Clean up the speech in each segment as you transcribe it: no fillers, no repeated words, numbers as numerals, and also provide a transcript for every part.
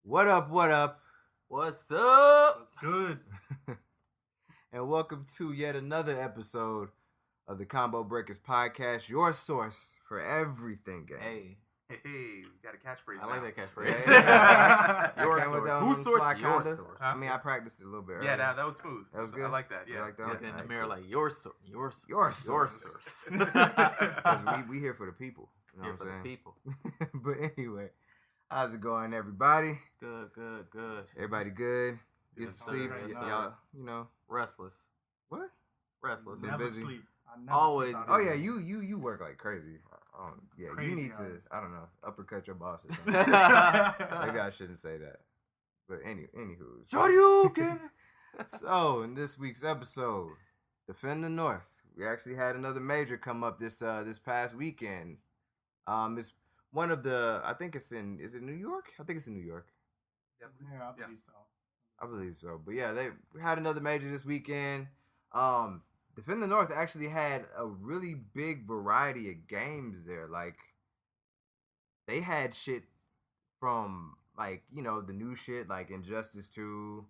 What up, what up? What's up? What's good? And welcome to yet another episode of the Combo Breakers podcast, your source for everything game. Hey, we got a catchphrase. I now. like that catchphrase. Yeah. Your I came with source. that on Whose the source? fly, Your kinda. source. I mean, I practiced it a little bit earlier. Yeah, that was smooth. That was good? I like that. Yeah. You like that? Looking in the Alright, mirror cool. like your source. Your source. Your Your source. source. Because we here for the people. You know Here what for I'm the saying? people. But anyway, how's it going, everybody? Good. Everybody good? Get Good, some sleep? sir. Y'all, you know. Restless. What? Restless. Been Never busy. sleep. I never Always sleep Oh out yeah, of it. you work like crazy. Yeah, you Crazy need hours. to, I don't know, uppercut your boss or something. Maybe I shouldn't say that. But anywho. Shoryuken. So, in this week's episode, Defend the North. We actually had another major come up this past weekend. It's one of the, I think it's in, is it New York? I think it's in New York. Yeah, I believe so. I believe so. But yeah, they had another major this weekend. Defend the North actually had a really big variety of games there. Like, they had shit from, like, you know, the new shit, like Injustice 2,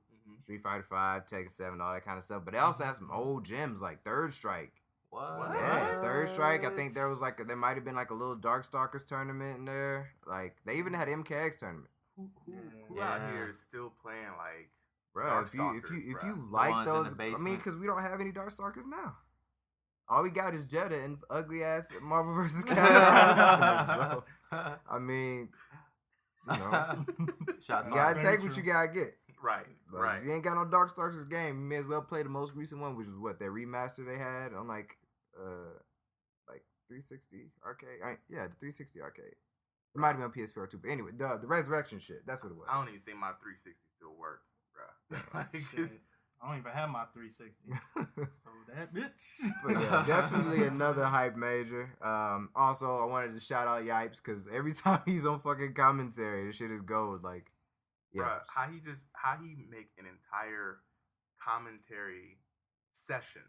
Street Fighter 5, Tekken 7, all that kind of stuff. But they also had some old gems, like Third Strike. What? Yeah, Third Strike. I think there was, like, there might have been, like, a little Darkstalkers tournament in there. Like, they even had MKX tournament. Who Yeah. out here is still playing like? Bro, if you Darkstalkers, like ones in those, the I mean, basement. because we don't have any Darkstalkers now. All we got is Jeddah and ugly ass Marvel vs. Capcom. So, I mean, you know, Shots you fired. gotta Very take what true. you gotta get. Right, But right. if you ain't got no Darkstalkers game, you may as well play the most recent one, which is what, that remaster they had on like 360 arcade. Yeah, the 360 arcade. It might have been on PS4 too, but anyway, the Resurrection shit. That's what it was. I don't even think my 360 still work, bro. Like, Shit. I don't even have my 360. So that bitch. But yeah, definitely another hype major. Also, I wanted to shout out Yipes because every time he's on fucking commentary, this shit is gold. Like, yeah, Bruh, how he make an entire commentary session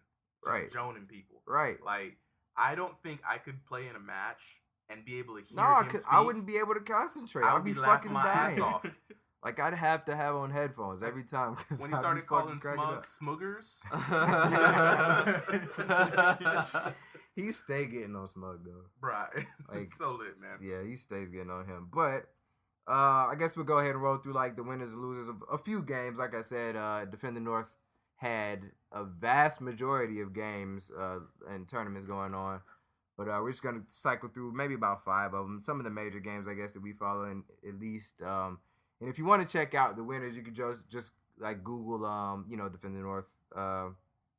just Right. joning people. right. Like, I don't think I could play in a match and be able to hear No, him because speak. I wouldn't be able to concentrate. I I'd would be be laughing fucking my dying. ass off. Like, I'd have to have on headphones every time. Cause When he I'd be started fucking calling cracking Smug up. Smuggers, He stay getting on Smug though. right? Like, It's so lit, man. Yeah, he stays getting on him. But I guess we'll go ahead and roll through like the winners and losers of a few games. Like I said, Defend the North had a vast majority of games and tournaments going on. But we're just gonna cycle through maybe about 5 of them. Some of the major games, I guess, that we follow in at least. And if you want to check out the winners, you could just like Google Defend the North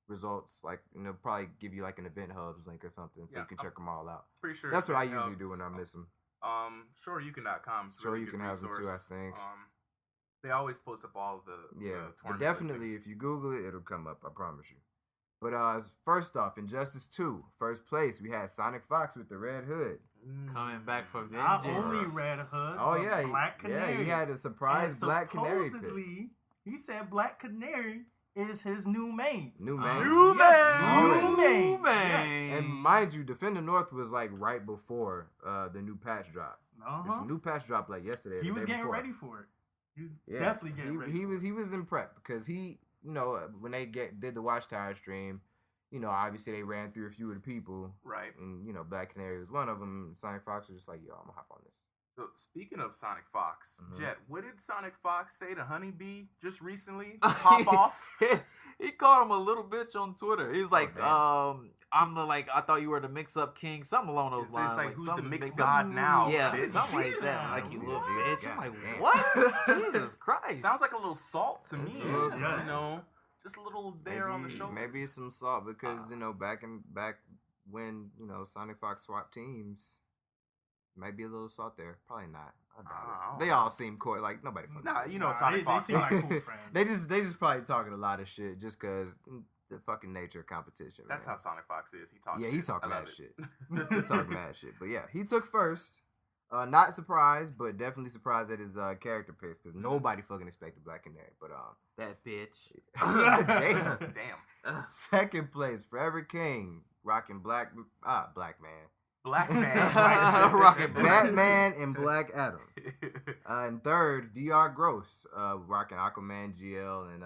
results. Like, probably give you like an Event Hubs link or something, so Yeah, you can check them all out. Pretty sure That's what I it usually helps. do when I miss them. SureYouCan.com. Sure, you can have them too, I think. They always post up all the Yeah, the but tournament definitely listings. if you Google it, it'll come up. I promise you. But first off, Injustice 2, first place, we had Sonic Fox with the red hood. Coming back for Not vengeance. only Red Hood, Oh but yeah, Black Canary. he had a surprise And Black Canary pick. supposedly, he said Black Canary is his new main. New man. New Yes, man. new New main. man. Yes. And mind you, Defend the North was like right before the new patch drop. Uh-huh. The new patch dropped like yesterday. or He the was day getting before. ready for it. He was Yeah, definitely getting ready. He was in prep because he, when they did the Watchtower stream, obviously they ran through a few of the people. Right. And, Black Canary was one of them. Sonic Fox was just like, yo, I'm going to hop on this. So speaking of Sonic Fox, Mhm. Jet, what did Sonic Fox say to Honeybee just recently? Pop off. He called him a little bitch on Twitter. He's like, damn. I thought you were the mix-up king, something along those It's lines. like, who's the something mixed mix-up- god now? Yeah, bitch? something like that. Like, you Yeah, little yeah, bitch. I'm like, damn. what? Jesus Christ. Sounds like a little salt to me. It's a little salt. You know, just a little bear on the shoulder. Maybe it's some salt because, back when, Sonic Fox swap teams, might be a little salt there. Probably not. I doubt Oh. it. They all seem coy. Like, nobody fucking Nah, cares. you know Nah, Sonic they Fox. seem like cool friends. they just probably talking a lot of shit just because the fucking nature of competition. That's man. how Sonic Fox is. He talks. Yeah, shit. he talk I love mad it. shit. He talk mad shit. But yeah, he took first. Not surprised, but definitely surprised at his character picks because nobody fucking expected Black Canary. But that bitch. damn. Damn. Second place, Forever King, rocking Black Man. Black Man. Rocking Batman and Black Adam. And third, Dr. Gross, rocking Aquaman, GL, and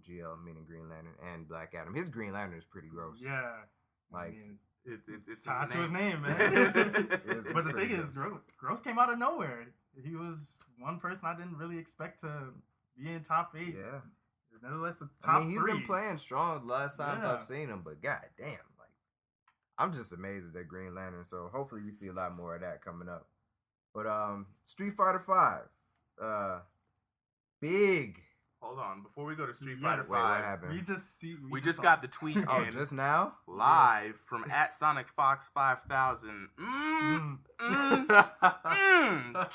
GL meaning Green Lantern, and Black Adam. His Green Lantern is pretty gross. Yeah. Like, I mean, It's tied to his name, man. It's But the pretty thing is, Gross came out of nowhere. He was one person I didn't really expect to be in top 8. yeah. Nevertheless, the top I mean, he's 3. been playing strong the last times Yeah. I've seen him, but god damn, like, I'm just amazed at that Green Lantern. So hopefully we see a lot more of that coming up. But Street Fighter 5, big. Hold on, before we go to Street Yes. Fighter Wait, what 5, happened? we just got the tweet Oh, in just now? live from @SonicFox5000.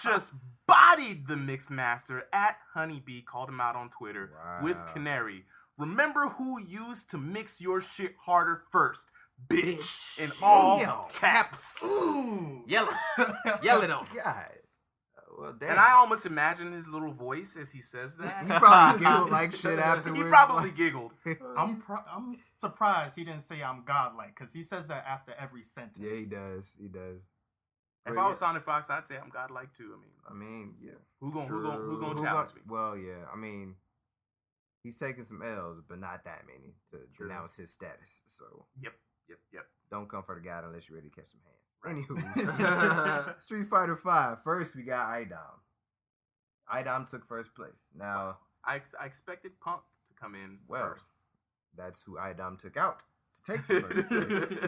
Just bodied the Mixmaster at Honeybee, called him out on Twitter with Wow. Canary. Remember who used to mix your shit harder first, bitch, in all Damn. caps. Ooh. Yell it on. God. Well, damn. And I almost imagine his little voice as he says that. He probably giggled like shit afterwards. He probably like- giggled. I'm surprised he didn't say I'm godlike, because he says that after every sentence. Yeah, he does. He does. If But I was yeah. Sonic Fox, I'd say I'm godlike too. I mean, yeah. who gonna Who challenge me? Well, yeah. I mean, he's taking some L's, but not that many to True. denounce his status. So Yep. don't come for the guy unless you're ready to catch some hands. Right. Anywho, Street Fighter 5. First, we got IDOM. IDOM took first place. Now, I expected Punk to come in well, first. that's who IDOM took out to take the first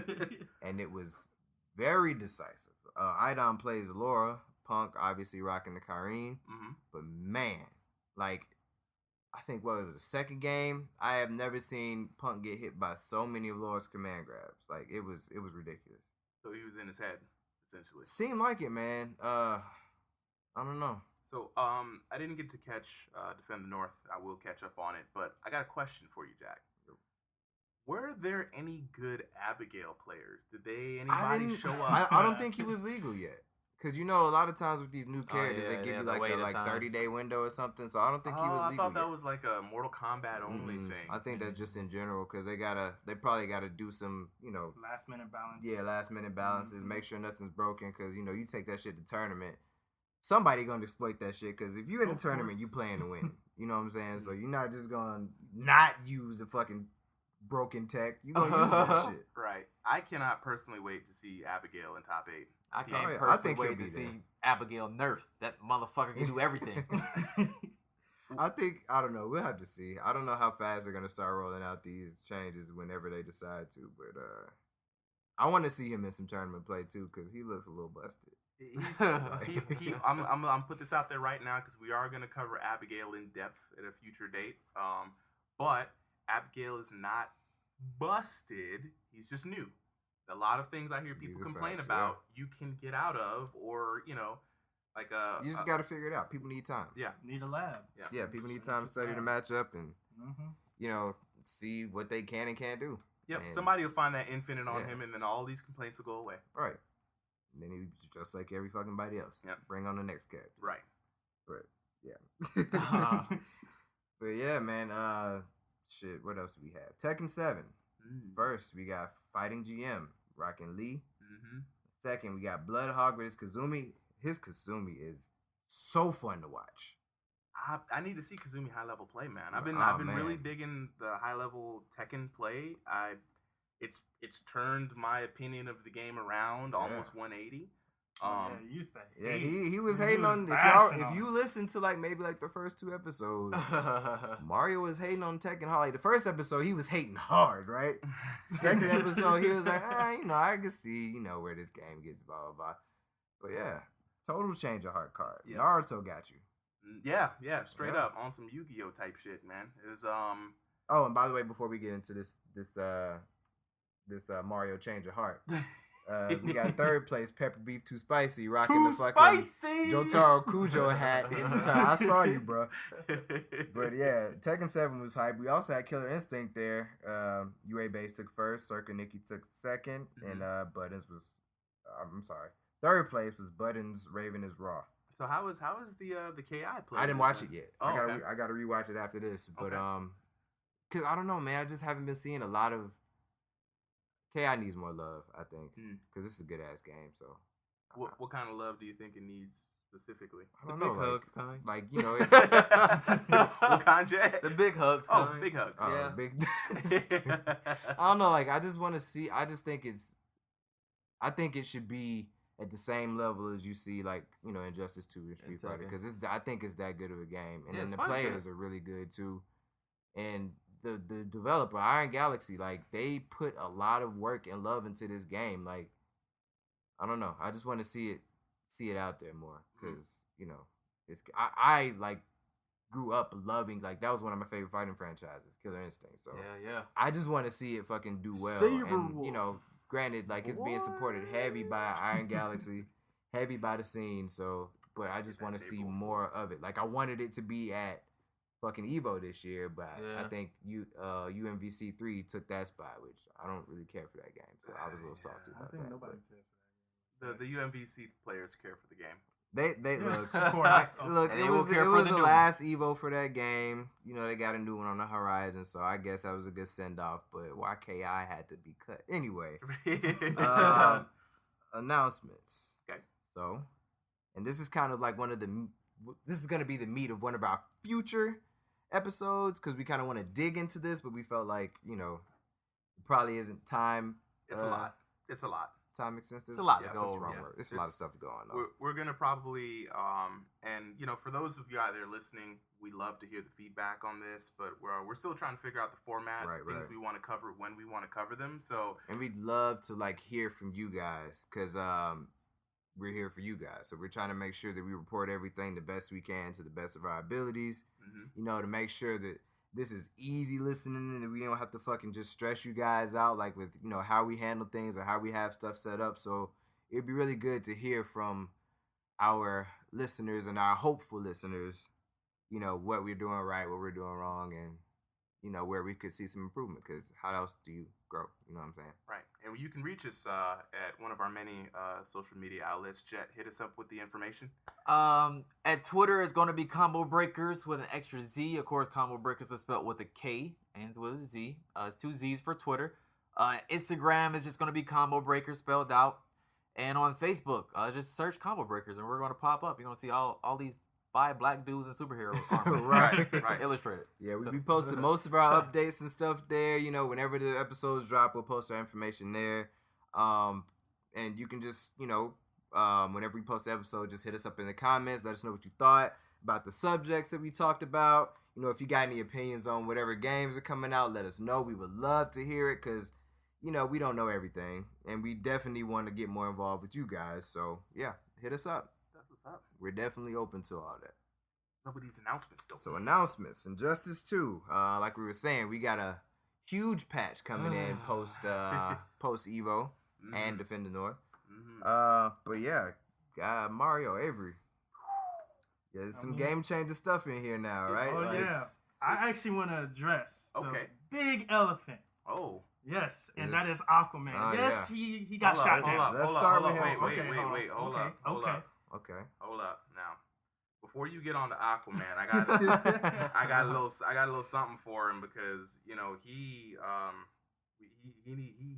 place. And it was very decisive. IDOM plays Laura. Punk obviously rocking the Karine. Mm-hmm. But man, like, I think it was the second game. I have never seen Punk get hit by so many of Laura's command grabs. Like, it was ridiculous. So he was in his head, essentially. It seemed like it, man. I don't know. So I didn't get to catch Defend the North. I will catch up on it, but I got a question for you, Jack. Were there any good Abigail players? Did anybody show up? I don't think he was legal yet. Because, you know, a lot of times with these new characters, yeah, they give you the like wait a time. 30-day window or something. So I don't think he was I legal thought that yet. was like a Mortal Kombat only thing. I think that's just in general because they probably got to do some, you know, Last minute balance. yeah, last minute balances, make sure nothing's broken because, you know, you take that shit to tournament, somebody gonna exploit that shit because if you in a Of tournament, course. you playing to win. You know what I'm saying? So you're not just gonna not use the fucking broken tech. You gonna use that shit. Right. I cannot personally wait to see Abigail in top 8. I can't Oh, yeah. I personally think he'll wait be to there. see Abigail nerfed. That motherfucker can do everything. I don't know. We'll have to see. I don't know how fast they're gonna start rolling out these changes whenever they decide to, but I want to see him in some tournament play too because he looks a little busted. I'm put this out there right now because we are going to cover Abigail in depth at a future date. But Abigail is not busted. He's just new. A lot of things I hear people These are complain facts, about, you can get out of, or like You just got to figure it out. People need time. yeah. Need a lab. Yeah, people need time to study the matchup and you know see what they can and can't do. Yep. And- Somebody will find that infinite on Yeah. him, and then all these complaints will go away. Right. And then he's just like every fucking body else. Yep. Bring on the next character. Right. But yeah. But yeah, man. Shit. What else do we have? Tekken 7. First, we got Fighting GM rocking Lee. Mm-hmm. Second, we got Bloodhog with his Kazumi. His Kazumi is so fun to watch. I need to see Kazumi high level play, man. I've been Oh, really man. digging the high level Tekken play. It's turned my opinion of the game around almost 180. Yeah, he used to Yeah, hate. he was hating on. If you listen to like maybe like the first 2 episodes, Mario was hating on Tekken hard. Like the first episode, he was hating hard, right? Second episode, he was like, you know, I can see, you know, where this game gets, blah blah blah. But yeah, total change of heart card. Yeah. Naruto got you. Yeah, straight Yeah. up on some Yu-Gi-Oh type shit, man. It was Oh, and by the way, before we get into this Mario change of heart, we got third place Pepper Beef Too Spicy rocking the fucking Jotaro Kujo hat in the time. I saw you, bro. But yeah, Tekken 7 was hype. We also had Killer Instinct there. UA Base took first, Circa Nikki took second, and Buttons was third place was Buttons Raven is Raw. So how is the KI play? I didn't watch it yet. Oh, I gotta rewatch it after this. But Okay. cause I don't know, man. I just haven't been seeing a lot of KI needs more love, I think, Hmm. because this is a good ass game. So, What kind of love do you think it needs specifically? I don't know, big hugs kind. like you know, What kind, Jack? The big hugs Oh, kind. big hugs. Yeah. big. I don't know, like I just want to see. I just think I think it should be at the same level as you see, like Injustice 2 and Street Fighter, Tekken. because I think it's that good of a game, and Yeah, then it's the fun players shit. are really good too, and the developer Iron Galaxy, like they put a lot of work and love into this game. Like I don't know, I just want to see it out there more, because it's I like grew up loving, like that was one of my favorite fighting franchises, Killer Instinct. So Yeah. I just want to see it fucking do well. Saberwolf. And granted, like it's being supported heavy by Iron Galaxy, heavy by the scene. So, but I just Get that want to see Saberwolf. more of it. Like I wanted it to be at fucking Evo this year, but I Yeah. think UMVC 3 took that spot, which I don't really care for that game. So I was a little salty I about think that. nobody but cares for that. The UMVC players care for the game. They Yeah, look. of course. Look, And it they will was care for the the new last Evo for that game. They got a new one on the horizon, so I guess that was a good send off. But YKI had to be cut anyway. Announcements. Okay. So, and this is kind of like this is going to be the meat of one of our future episodes, because we kind of want to dig into this, but we felt like it probably isn't time. It's a lot. It's a lot. Time extensive. It's a lot to That's go the wrong over. word. It's a lot of stuff going on. We're gonna probably and for those of you out there listening, we love to hear the feedback on this, but we're still trying to figure out the format, things Right. we want to cover, when we want to cover them. So And we'd love to hear from you guys, because we're here for you guys. So we're trying to make sure that we report everything the best we can to the best of our abilities. To make sure that this is easy listening and we don't have to fucking just stress you guys out, like with how we handle things or how we have stuff set up. So it'd be really good to hear from our listeners and our hopeful listeners, what we're doing right, what we're doing wrong, and where we could see some improvement, because how else do you grow? You know what I'm saying? right, and you can reach us at one of our many social media outlets. Jet, hit us up with the information. At Twitter, it's going to be Combo Breakers with an extra Z. Of course, Combo Breakers is spelled with a K and with a Z. It's 2 Z's for Twitter. Instagram is just going to be Combo Breakers spelled out. And on Facebook, just search Combo Breakers and we're going to pop up. You're going to see all these 5 black dudes in superhero armor. Right. Illustrated. Yeah, we be posting most of our updates and stuff there. Whenever the episodes drop, we'll post our information there. And you can just, whenever we post the episode, just hit us up in the comments. Let us know what you thought about the subjects that we talked about. If you got any opinions on whatever games are coming out, let us know. We would love to hear it, because, we don't know everything. And we definitely want to get more involved with you guys. So, yeah, hit us up. That's what's up. We're definitely open to all that. Nobody's announcements though. So announcements, Injustice 2. Like we were saying, we got a huge patch coming in post Evo and Defend the North. But yeah, got Mario Avery. Yeah, there's some game changer stuff in here now, right? Oh yeah, I actually want to address the big elephant. Oh. Yes, and that is Aquaman. Yes, he got shot down. Let's start with him. Wait. Hold up. Okay. Hold up. Now, before you get on to Aquaman, I got a little something for him, because he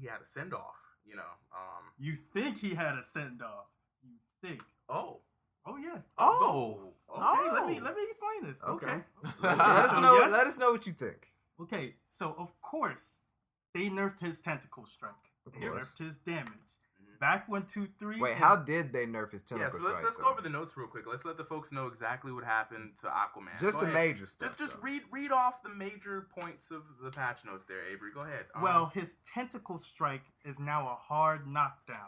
had a send off. You think he had a send off? You think? Oh yeah. Okay. Let me explain this. Okay. Let us know what you think. Okay. So of course they nerfed his tentacle strike. They nerfed his damage. Back 1, 2, 3. Wait, how did they nerf his tentacle strike? Yeah, so let's go over the notes real quick. Let's let the folks know exactly what happened to Aquaman. Just the major stuff. Just read off the major points of the patch notes there, Avery. Go ahead. Well, his tentacle strike is now a hard knockdown.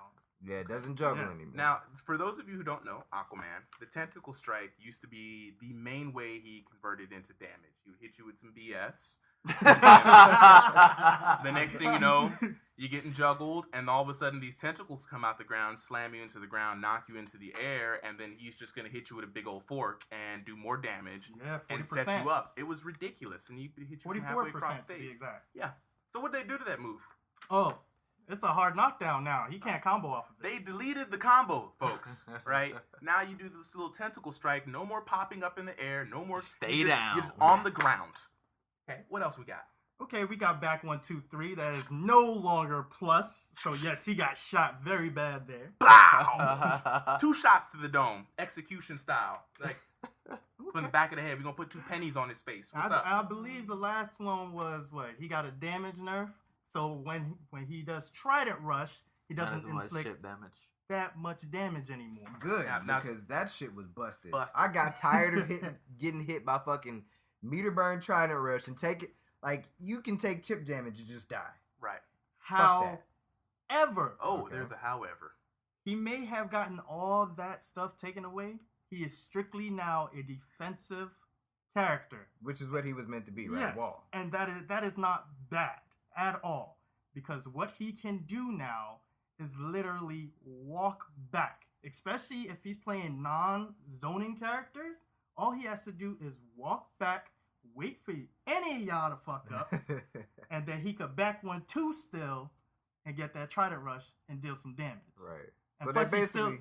Yeah, it doesn't juggle anymore. Now, for those of you who don't know, Aquaman, the tentacle strike used to be the main way he converted into damage. He would hit you with some BS. The next thing you know, you're getting juggled, and all of a sudden these tentacles come out the ground, slam you into the ground, knock you into the air, and then he's just going to hit you with a big old fork and do more damage and set you up. It was ridiculous, and you could hit you from halfway across the stage. To be exact. Yeah. So what did they do to that move? Oh, it's a hard knockdown now. He can't combo off of it. They deleted the combo, folks. Right? Now you do this little tentacle strike. No more popping up in the air. No more. Stay down. You're just on the ground. Okay. What else we got? Okay, we got back 1, 2, 3. That is no longer plus. So yes, he got shot very bad there. Blow! 2 shots to the dome, execution style. Like from the back of the head, we're gonna put 2 pennies on his face. What's up? I believe the last one was what? He got a damage nerf. So when he does Trident Rush, he doesn't inflict that much damage anymore. Good, because that shit was busted. I got tired of getting hit by fucking meter burn Trident Rush and take it. Like, you can take chip damage and just die. Right. However. There's a however. He may have gotten all that stuff taken away. He is strictly now a defensive character. Which is what he was meant to be, right? Yes, Wall. and that is not bad at all. Because what he can do now is literally walk back. Especially if he's playing non-zoning characters. All he has to do is walk back, wait for any of y'all to fuck up, and then he could back 1, 2 still, and get that Trident Rush and deal some damage. Right. And so plus basically,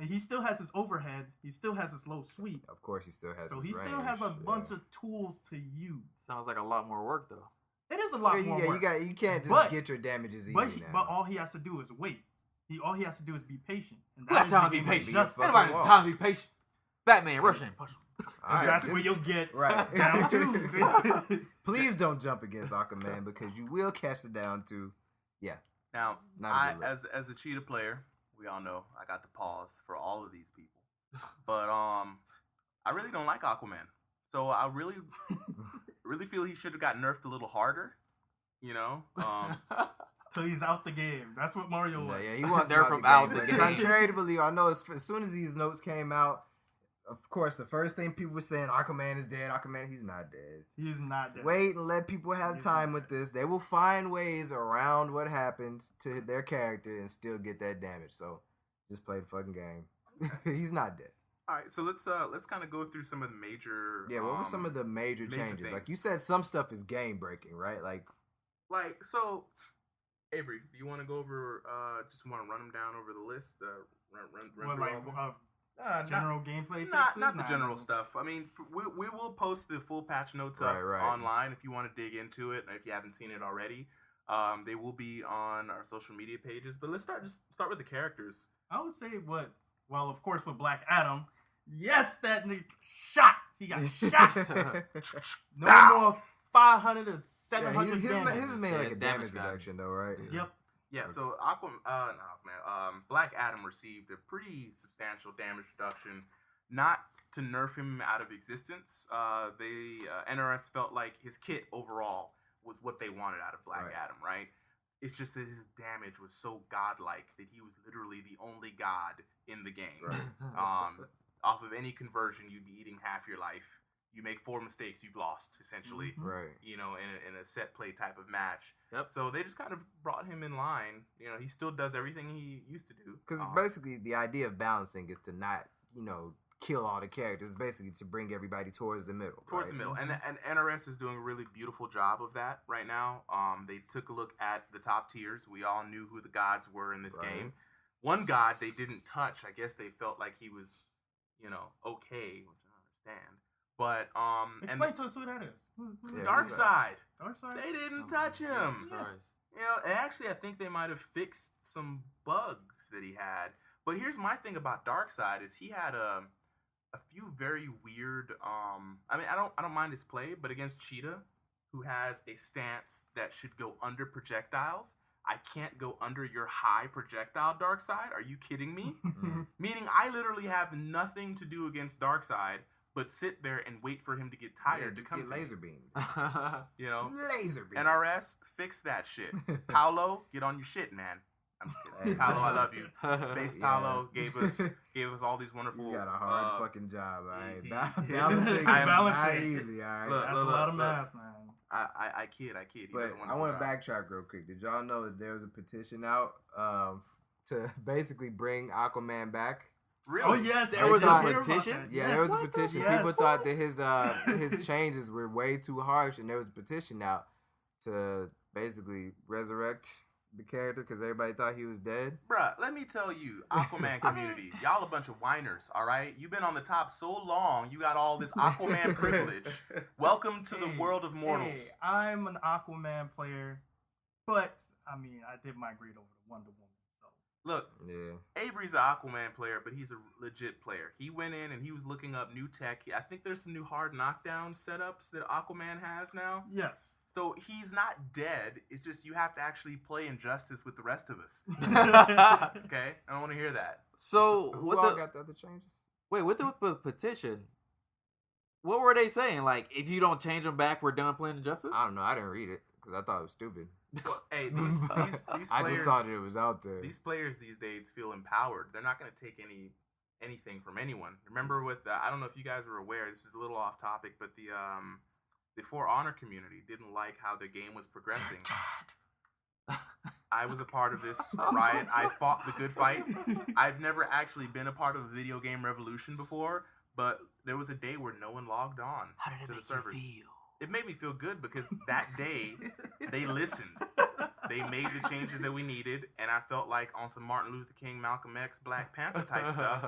he still has his overhead. He still has his low sweep. Of course, he still has. So his he range, still has a bunch of tools to use. Sounds like a lot more work though. It is a lot more work. You can't just get your damages easy now. But all he has to do is wait. All he has to do is be patient. And that time to be patient. Everybody time to be patient. Batman, rush in, push him. That's where you'll get down 2. Please don't jump against Aquaman because you will catch the down 2. Yeah. Now, as a cheetah player, we all know I got the pause for all of these people. But I really don't like Aquaman. So I really feel he should have got nerfed a little harder. You know? So he's out the game. That's what Mario was. Yeah, he wants nerf from out the game. Contrary to believe, I know as soon as these notes came out, of course, the first thing people were saying, Aquaman is dead. Aquaman, he's not dead. He's not dead. Wait and let people have time with this. They will find ways around what happened to their character and still get that damage. So just play the fucking game. He's not dead. All right, so let's kind of go through some of the major. Yeah, what were some of the major changes? Things. Like you said, some stuff is game breaking, right? Like so. Avery, do you want to go over? Just want to run them down over the list. Run through all of them. General gameplay fixes? Not the general stuff. I mean, we will post the full patch notes up online if you want to dig into it, and if you haven't seen it already. They will be on our social media pages. But let's start with the characters. I would say of course, with Black Adam. Yes, that nigga shot. He got shot. No more 500 or 700 damage. His is mainly like a damage reduction, though, right? Yep. Yeah, okay. So Black Adam received a pretty substantial damage reduction, not to nerf him out of existence. NRS felt like his kit overall was what they wanted out of Black Adam, right? It's just that his damage was so godlike that he was literally the only god in the game. Right. Off of any conversion, you'd be eating half your life. You make 4 mistakes, you've lost, essentially. Mm-hmm. Right. You know, in a set play type of match. Yep. So they just kind of brought him in line. You know, he still does everything he used to do. Because basically the idea of balancing is to not, kill all the characters. It's basically to bring everybody towards the middle. Towards the middle. And NRS is doing a really beautiful job of that right now. They took a look at the top tiers. We all knew who the gods were in this game. One god they didn't touch. I guess they felt like he was, okay, which I understand. But explain to us who that is. Darkseid. Darkseid. They didn't touch him. Yeah. And actually, I think they might have fixed some bugs that he had. But here's my thing about Darkseid is he had a few very weird. I mean, I don't mind his play, but against Cheetah, who has a stance that should go under projectiles, I can't go under your high projectile, Darkseid. Are you kidding me? Meaning, I literally have nothing to do against Darkseid. But sit there and wait for him to get tired to come get to laser me. beam. Laser beam. NRS, fix that shit. Paolo, get on your shit, man. I'm just kidding. Paolo, I love you. Base Paolo gave us all these wonderful. He's got a hard fucking job. All right, balancing is not easy. All right, that's a lot of math, man. I kid. He but I want to backtrack real quick. Did y'all know that there was a petition out to basically bring Aquaman back? Really? Oh yes, there was a petition. Yeah, there was a petition. People thought that his changes were way too harsh, and there was a petition out to basically resurrect the character because everybody thought he was dead. Bruh, let me tell you, Aquaman community, y'all a bunch of whiners, all right? You've been on the top so long, you got all this Aquaman privilege. Welcome to the world of mortals. Hey, I'm an Aquaman player, but I mean, I did migrate over to Wonder Woman. So Look, Yeah. Avery's an Aquaman player, but he's a legit player. He went in and he was looking up new tech. I think there's some new hard knockdown setups that Aquaman has now. yes. So he's not dead. It's just you have to actually play Injustice with the rest of us. Okay? I don't want to hear that. So Who what all the got the other changes? wait? With the petition, what were they saying? Like, if you don't change them back, we're done playing Injustice. I don't know. I didn't read it because I thought it was stupid. Well, hey, these players, I just thought it was out there. these players these days feel empowered. They're not going to take anything from anyone. Remember with I don't know if you guys were aware. This is a little off topic, but the For Honor community didn't like how the game was progressing. I was a part of this riot. I fought the good fight. I've never actually been a part of a video game revolution before, but there was a day where no one logged on How did it to the make servers. you feel? It made me feel good because that day they listened. They made the changes that we needed, and I felt like on some Martin Luther King, Malcolm X, Black Panther type stuff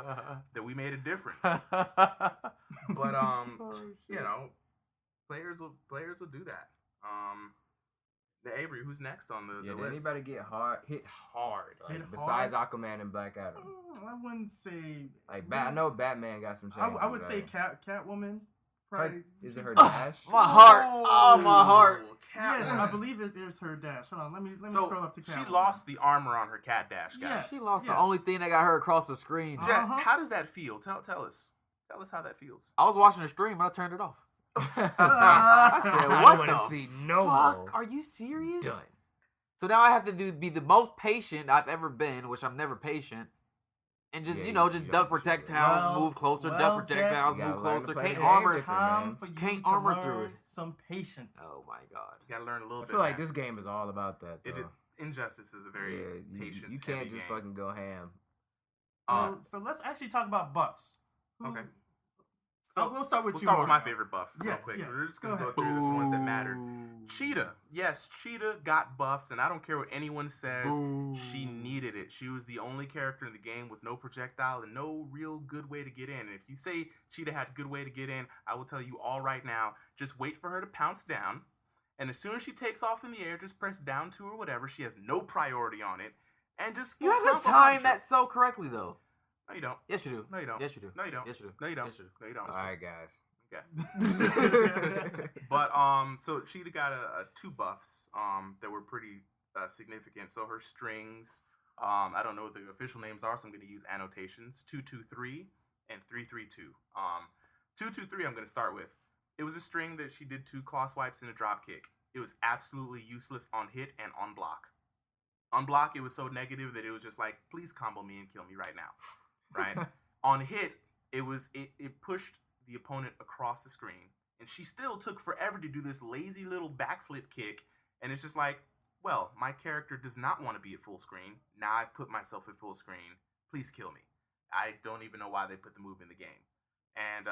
that we made a difference. But you know, players will do that. The Avery, who's next on the Did list? anybody get hit hard? Like, Hit besides hard? Aquaman and Black Adam. I wouldn't say. Like, I know Batman got some changes. I would say right? Catwoman. Her, Probably. is it her dash? My heart. Oh, my heart. Yes, Catwoman. I believe it is her dash. Hold on, let me So scroll up to Catwoman. she lost the armor on her cat dash, guys. Yes. She lost Yes. the only thing that got her across the screen. Jack, Uh-huh. how does that feel? Tell us how that feels. I was watching the stream and I turned it off. I said, I what don't want the to see no Fuck, more. are you serious? Done. So now I have to be the most patient I've ever been, which I'm never patient. And just, Yeah, you know, you just gotta duck be sure. projectiles, Well, move closer, well, duck projectiles, Jack, you move gotta learn to closer. play Can't the game armor. different. Time man. for you Can't to armor learn through it. some patience. Oh my god. You gotta learn a little I bit. feel like man. this game is all about that, though. Injustice is a very yeah, patience. you can't heavy just game. fucking go ham. So let's actually talk about buffs. Okay. So we'll start with We'll you. start with my Mario. favorite buff real Yes, quick. yes. We're just gonna Go go ahead. through the ones that matter. Boo. Cheetah. Yes, Cheetah got buffs, and I don't care what anyone says. Boo. She needed it. She was the only character in the game with no projectile and no real good way to get in. And if you say Cheetah had a good way to get in, I will tell you all right now, just wait for her to pounce down. And as soon as she takes off in the air, just press down 2 or whatever. She has no priority on it. And just You full haven't combo timed punish her. that so correctly though. No, you don't. Yes you do. No, you don't. Yes you do. No, you don't. Yes you do. No, you don't. Yes you do. No, you don't. All right, guys. Okay. But so Cheetah got a 2 buffs that were pretty significant. So her strings, I don't know what the official names are, so I'm going to use annotations. 223 and 332. 223 I'm going to start with. It was a string that she did 2 claw swipes and a drop kick. It was absolutely useless on hit and on block. On block, it was so negative that it was just like, please combo me and kill me right now. Right? On hit, it pushed the opponent across the screen, and she still took forever to do this lazy little backflip kick, and it's just like, well, my character does not want to be at full screen. Now I've put myself at full screen. Please kill me. I don't even know why they put the move in the game. And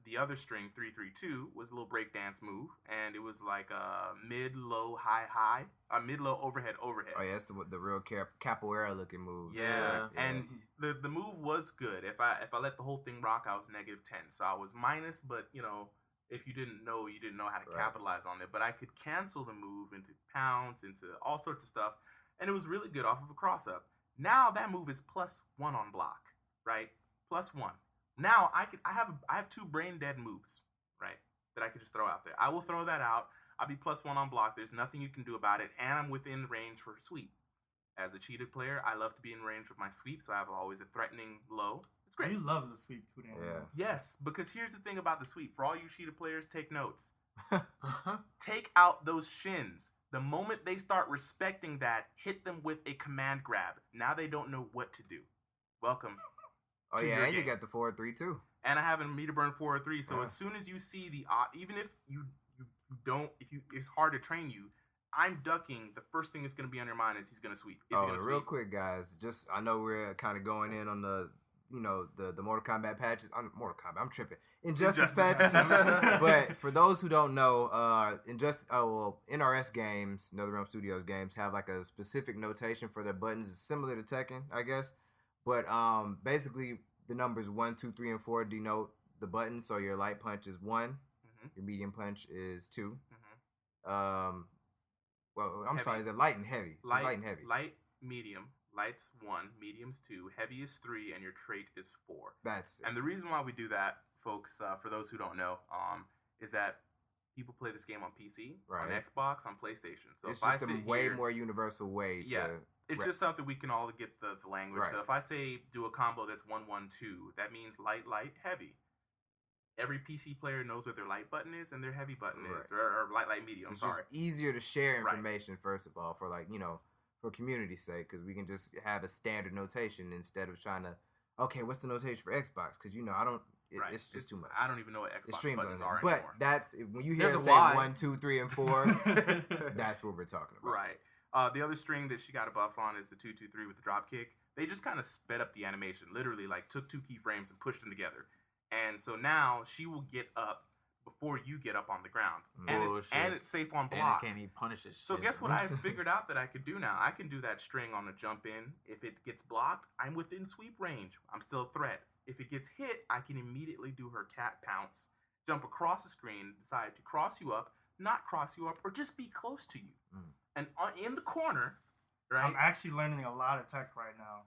the other string, 332, was a little breakdance move, and it was like a mid-low, high, mid-low, overhead. Oh yeah, that's the real capoeira looking move. Yeah, Yeah. and the move was good. If I let the whole thing rock, I was -10, so I was minus. But you know, if you didn't know, you didn't know how to Right. capitalize on it. But I could cancel the move into pounds, into all sorts of stuff, and it was really good off of a cross up. Now that move is +1 on block, right? +1. Now I have 2 brain dead moves, right? That I could just throw out there. I will throw that out. I'll be +1 on block. There's nothing you can do about it, and I'm within range for sweep. As a cheated player, I love to be in range with my sweep, so I have always a threatening low. It's great. You love the sweep too damn Yeah. much. Yes, because here's the thing about the sweep. For all you cheated players, take notes. Take out those shins. The moment they start respecting that, hit them with a command grab. Now they don't know what to do. Welcome. Oh to yeah, your and you game. got the 4-3 too. And I have a meter burn 4 or 3. So Yeah. as soon as you see the even if you don't, it's hard to train you. I'm ducking. The first thing that's going to be on your mind is he's going to sweep. Is he going to Real sweep? quick, guys. Just I know we're kind of going in on the the Mortal Kombat patches. Mortal Kombat. I'm tripping. Injustice patches. But for those who don't know, NRS games, NetherRealm Studios games, have like a specific notation for their buttons. It's similar to Tekken, I guess. But basically, the numbers 1, 2, 3, and 4 denote the buttons. So your light punch is 1, your medium punch is 2. Well, I'm sorry, is it light and heavy? Light and heavy. Light, medium. Light's 1, medium's 2, heavy is 3, and your trait is 4. That's it. And the reason why we do that, folks, for those who don't know, is that people play this game on PC, on Xbox, on PlayStation. So it's if just a way more universal way to... It's just something we can all get the language. Right. So if I say do a combo that's 1, 1, 2, that means light, light, heavy. Every PC player knows what their light button is and their heavy button is, or light, light, medium. So it's just easier to share information, first of all, for for community's sake, because we can just have a standard notation instead of trying to, okay, what's the notation for Xbox? Because I don't. It's just too much. I don't even know what Xbox buttons are but anymore. That's when you hear it say 1, 2, 3, and 4. That's what we're talking about. Right. The other string that she got a buff on is the 2, 2, 3 with the drop kick. They just kind of sped up the animation. Literally, like took 2 keyframes and pushed them together. And so now she will get up before you get up on the ground. And it's safe on block. And can't even punish this So shit. guess what I figured out that I could do now? I can do that string on a jump in. If it gets blocked, I'm within sweep range. I'm still a threat. If it gets hit, I can immediately do her cat pounce, jump across the screen, decide to cross you up, not cross you up, or just be close to you. And in the corner... Right? I'm actually learning a lot of tech right now.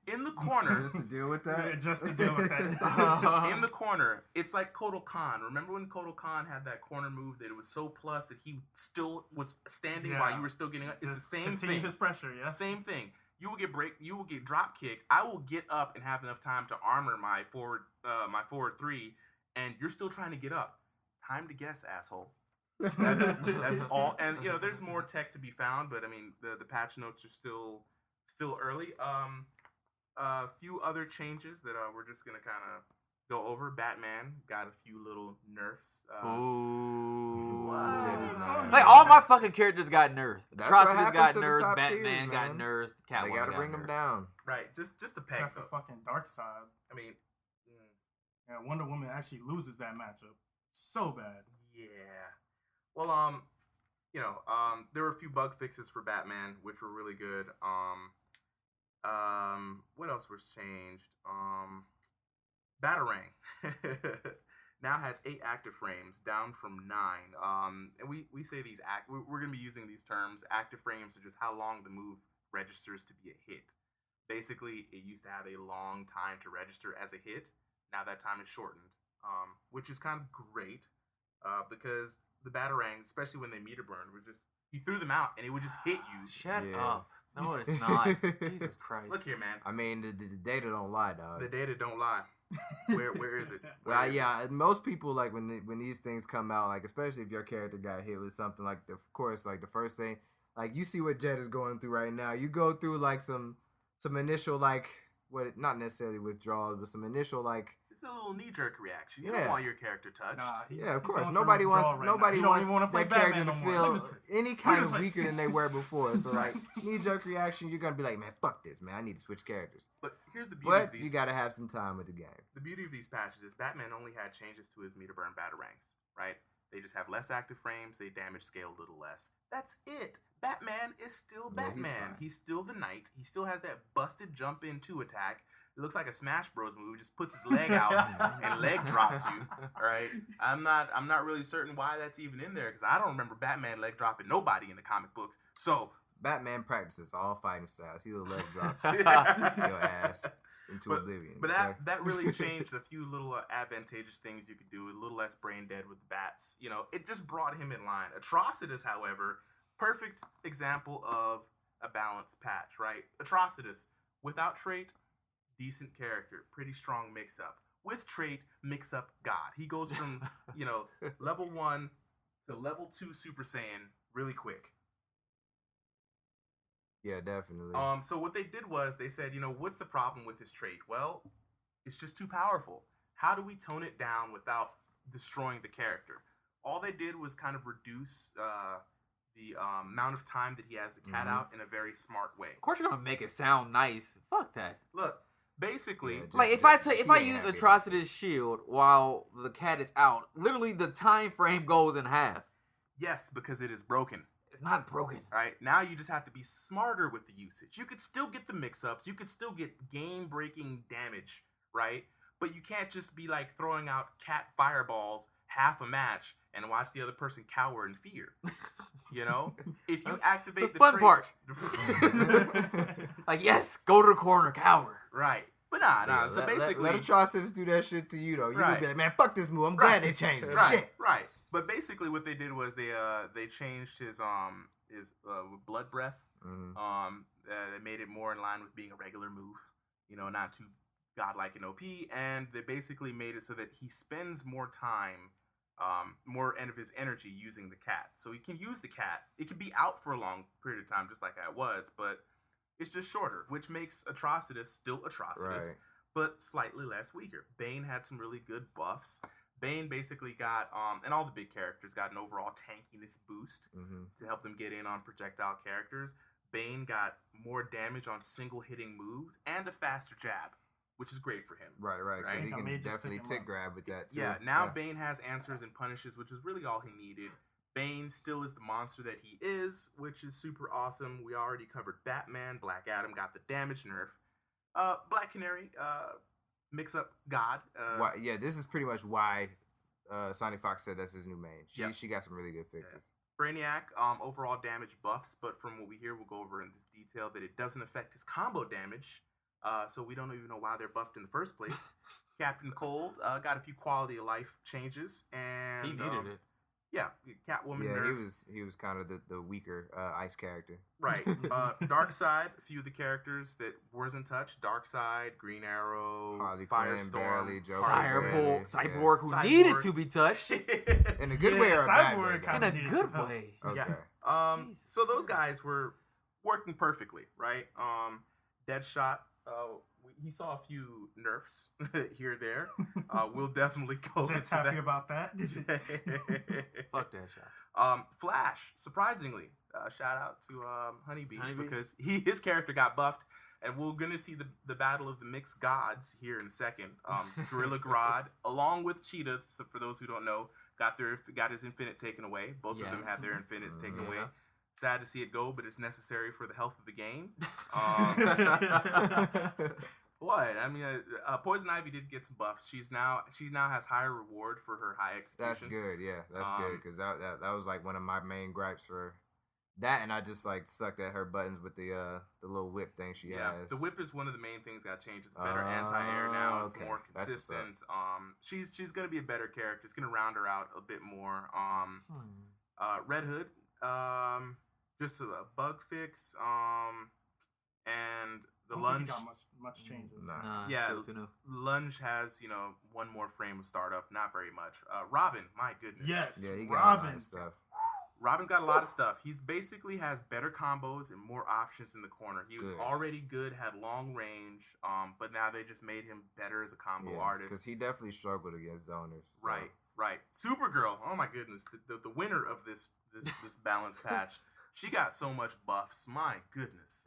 In the corner. Just to deal with that? Yeah, just to deal with that. In the corner, it's like Kotal Khan. Remember when Kotal Khan had that corner move that it was so plus that he still was standing while you were still getting up? It's just the same continue thing. His pressure, yeah. Same thing. You will get drop kicked. I will get up and have enough time to armor my forward 3, and you're still trying to get up. Time to guess, asshole. That's all, and there's more tech to be found, but I mean the patch notes are still early. A few other changes that we're just gonna kind of go over. Batman got a few little nerfs. Ooh, Like all my fucking characters got nerfed. That's Atrocitus what got happens to the nerfed. top Batman tiers, got man. nerfed. Catwoman They gotta got bring nerfed. them down. Right, just a peg Except for though. fucking Darkseid. I mean, Yeah, Wonder Woman actually loses that matchup so bad. yeah. Well, there were a few bug fixes for Batman, which were really good. What else was changed? Batarang now has 8 active frames, down from 9. And we say these we're gonna be using these terms. Active frames are just how long the move registers to be a hit. Basically, it used to have a long time to register as a hit. Now that time is shortened, which is kind of great because the Batarangs, especially when they meter burned, were just you threw them out and it would just hit you. Shut up. No, it's not. Jesus Christ. Look here, man. I mean, the data don't lie, dog. The data don't lie. Where is it? Well, yeah, most people like when these things come out, like especially if your character got hit with something like of course, like the first thing, like you see what Jet is going through right now. You go through like some initial like not necessarily withdrawals, but some initial like. It's a little knee-jerk reaction. You don't want your character touched. Yeah, of course. Nobody wants that character to feel any kind of weaker than they were before. So like knee-jerk reaction, you're gonna be like, man, fuck this, man. I need to switch characters. But here's the beauty of these. You gotta have some time with the game. The beauty of these patches is Batman only had changes to his meter burn Batarangs, right? They just have less active frames. They damage scale a little less. That's it. Batman is still Batman. He's still the Knight. He still has that busted jump in 2 attack. It looks like a Smash Bros move. He just puts his leg out and leg drops you. All right. I'm not really certain why that's even in there because I don't remember Batman leg dropping nobody in the comic books. So Batman practices all fighting styles. He will leg drop your ass into oblivion. But that really changed a few little advantageous things you could do. A little less brain dead with the bats. It just brought him in line. Atrocitus, however, perfect example of a balanced patch, right? Atrocitus without trait. Decent character, pretty strong mix-up. With trait, mix-up God. He goes from, level 1 to level 2 Super Saiyan really quick. Yeah, definitely. So what they did was they said, what's the problem with his trait? Well, it's just too powerful. How do we tone it down without destroying the character? All they did was kind of reduce the amount of time that he has the cat out in a very smart way. Of course you're going to make it sound nice. Fuck that. Look, Basically, like if I use Atrocity's shield while the cat is out, literally the time frame goes in half. yes, because it is broken. It's not broken. Right now, you just have to be smarter with the usage. You could still get the mix-ups. You could still get game-breaking damage, right? But you can't just be like throwing out cat fireballs half a match and watch the other person cower in fear. You know, if you activate the the fun trait- part. Like, yes, go to the corner, cower. right? But nah. Yeah, So basically, let Atrocitus do that shit to you though. You Right. can be like, man, fuck this move. I'm glad they changed it. right, Shit. right. But basically, what they did was they changed his blood breath. They made it more in line with being a regular move. You know, not too godlike and OP. And they basically made it so that he spends more time, more end of his energy using the cat. So he can use the cat. It can be out for a long period of time, just like I was, but it's just shorter, which makes Atrocitus still Atrocitus, Right. but slightly less weaker. Bane had some really good buffs. Bane basically got, and all the big characters got an overall tankiness boost to help them get in on projectile characters. Bane got more damage on single hitting moves and a faster jab, which is great for him. Right. Because Right? he I can may just definitely pick him tick up. grab with that too. Yeah, now Bane has answers and punishes, which is really all he needed. Bane still is the monster that he is, which is super awesome. We already covered Batman. Black Adam got the damage nerf. Black Canary, mix-up god. Why, yeah, this is pretty much why Sonic Fox said that's his new main. She got some really good fixes. Yeah. Brainiac, overall damage buffs, but from what we hear, we'll go over in this detail that it doesn't affect his combo damage. So we don't even know why they're buffed in the first place. Captain Cold got a few quality of life changes, and He needed it. Yeah, Catwoman. Yeah, nerf. he was kind of the weaker ice character. Right. Darkseid, a few of the characters that wasn't touched. Darkseid, Green Arrow, Harley Quinn, barely, Firestorm, Joker, Cyborg, who Cyborg. needed to be touched. In a good way or a bad way? Cyborg though? In a needed good some help. way. Okay. Yeah. Jesus So those guys were working perfectly, right? Deadshot, he saw a few nerfs here or there. We'll definitely go Jet's into happy that. about that. Fuck that shot. Flash, surprisingly, shout out to Honeybee, Honeybee? because his character got buffed, and we're gonna see the battle of the mixed gods here in a second. Gorilla Grodd, along with Cheetah, so for those who don't know, got his infinite taken away. Both of them Yes. had their infinites taken Yeah. away. Sad to see it go, but it's necessary for the health of the game. What? I mean, Poison Ivy did get some buffs. She now has higher reward for her high execution. That's good. Yeah, that's good because that was like one of my main gripes for that, and I just like sucked at her buttons with the little whip thing she has. The whip is one of the main things that changed. It's better anti-air now. It's okay. more That's what's up. consistent. She's gonna be a better character. It's gonna round her out a bit more. Red Hood, just a bug fix. And the I don't lunge. think he got much changes. Nah. Yeah, still too new. Lunge has one more frame of startup. Not very much. Robin, my goodness. Yes, Yeah, he got a lot Robin. of stuff. Robin's got a lot of stuff. He's basically has better combos and more options in the corner. He was Good. already good, had long range, but now they just made him better as a combo artist. because he definitely struggled against zoners. So. Right. Supergirl, oh my goodness, the winner of this balance patch. She got so much buffs. My goodness.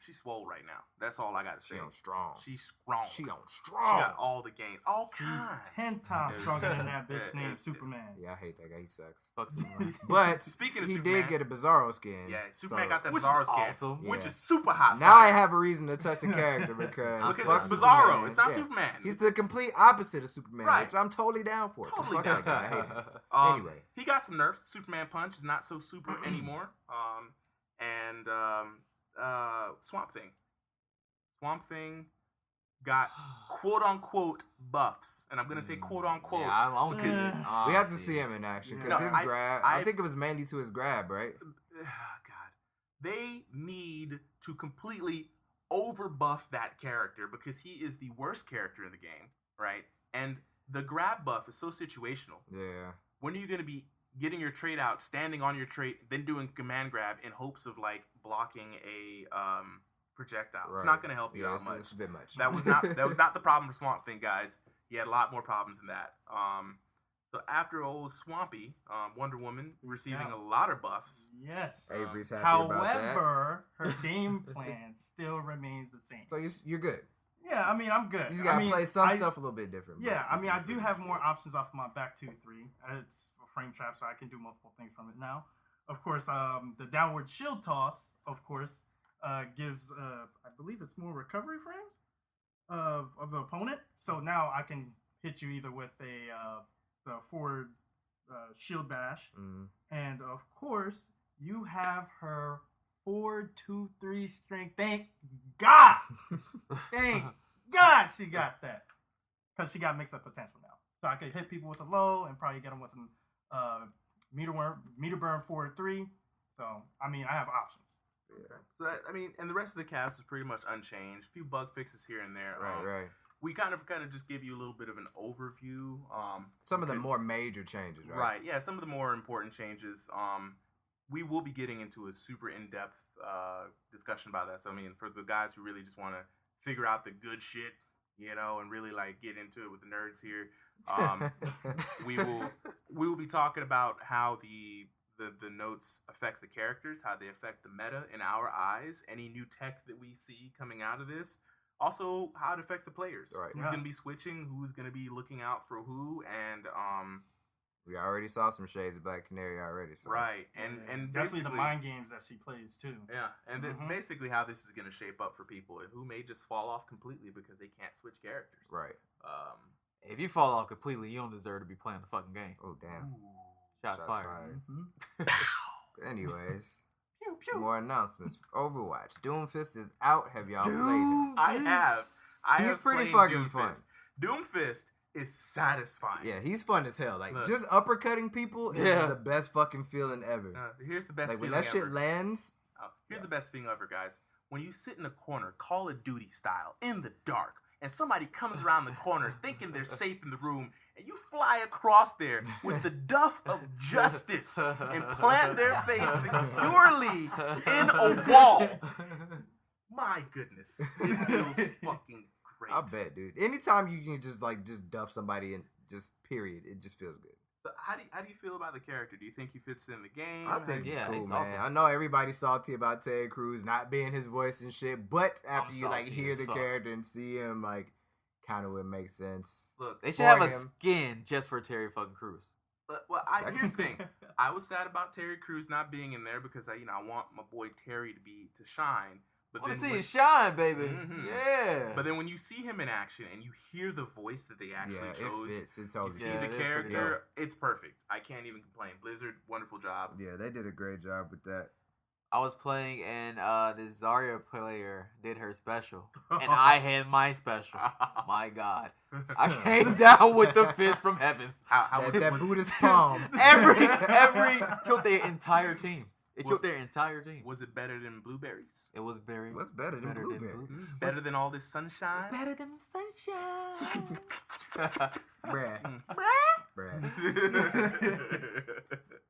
She's swole right now. That's all I gotta say. She on strong. She's strong. She on She strong. got all the gains. All She kinds. 10 times Yes. stronger than that bitch Yes. named Superman. Yeah, I hate that guy. He sucks. Fuck Superman. But Speaking of he Superman, did get a Bizarro skin. Yeah, Superman so- got that Which is Bizarro skin, awesome. which Yeah. is super hot. Now I fire. have a reason to touch the character because Because fuck it's Bizarro. Superman. It's not Yeah. Superman. He's the complete opposite of Superman, Right. which I'm totally down for. 'cause Totally fuck down. that guy. I hate him. Anyway. He got some nerfs. Superman Punch is not so super anymore. And Swamp Thing. Swamp Thing got quote unquote buffs, and I'm gonna say quote unquote. Yeah, I want to see because- it. We have to see him in action because No, his I- grab. I think it was mainly to his grab, right? God, they need to completely overbuff that character because he is the worst character in the game, right? And the grab buff is so situational. Yeah. When are you going to be getting your trait out, standing on your trait, then doing command grab in hopes of like blocking a projectile? It's not going to help you out much. It's a bit much. That was not the problem for Swamp Thing, guys. He had a lot more problems than that. So after old Swampy, Wonder Woman receiving a lot of buffs. Yes. Avery's happy about that. However, her game plan still remains the same. So you're good. Yeah, I mean, I'm good. You just gotta play some stuff a little bit different. Yeah, I mean, I do have more options off of my back 2-3. It's a frame trap, so I can do multiple things from it now. Of course, the downward shield toss, of course, gives, I believe it's more recovery frames of the opponent. So now I can hit you either with the forward shield bash, and of course, you have her 4-2-3 strength. Thank God! Thank God she got that. Because she got mix-up potential now. So I could hit people with a low and probably get them with a meter burn 4-3. So, I mean, I have options. Yeah. So, and the rest of the cast was pretty much unchanged. A few bug fixes here and there. Right. We kind of just give you a little bit of an overview. Some of the more major changes, right? Right, yeah, some of the more important changes. We will be getting into a super in-depth discussion about that. So, I mean, for the guys who really just want to figure out the good shit, and really like get into it with the nerds here, we will be talking about how the notes affect the characters, how they affect the meta in our eyes, any new tech that we see coming out of this. Also, how it affects the players. Right. Who's going to be switching, who's going to be looking out for who, and we already saw some shades of Black Canary already. So. Right, and definitely the mind games that she plays too. Yeah, and then basically how this is going to shape up for people who may just fall off completely because they can't switch characters. Right. If you fall off completely, you don't deserve to be playing the fucking game. Oh damn! Shots fired. Anyways. Pew, pew. More announcements. Overwatch. Doomfist is out. Have y'all played him? I have. He's pretty fucking fun. Doomfist is satisfying. Yeah, he's fun as hell. Like, Look. just uppercutting people is the best fucking feeling ever. Here's the best like, feeling when that ever. shit lands. Here's the best feeling ever, guys. When you sit in a corner, Call of Duty style, in the dark, and somebody comes around the corner thinking they're safe in the room, and you fly across there with the duff of justice and plant their face securely in a wall. My goodness. It feels fucking great. I bet, dude. Anytime you can just duff somebody and just period, it just feels good. So how do you feel about the character? Do you think he fits in the game? I think he's cool, he's man. awesome. I know everybody's salty about Ted Cruz not being his voice and shit, but after you salty hear as the fuck. character and see him, kind of would make sense. Look, They should have a him. skin just for Terry fucking Crews. Here's the thing. I was sad about Terry Crews not being in there because I want my boy Terry to shine. But I want to then see it shine, baby. Mhm. Yeah. But then when you see him in action and you hear the voice that they actually chose, it fits. It's you totally see Yeah, the it is pretty character, it's perfect. I can't even complain. Blizzard, wonderful job. Yeah, they did a great job with that. I was playing and this Zarya player did her special. And I had my special. My God. I came down with the fist from heavens. How was that was- Buddhist palm. Every killed their entire team. It killed their entire team. Was it better than blueberries? It was very What's better than blueberries? Better than all this sunshine? Better than sunshine. Bruh. Bruh.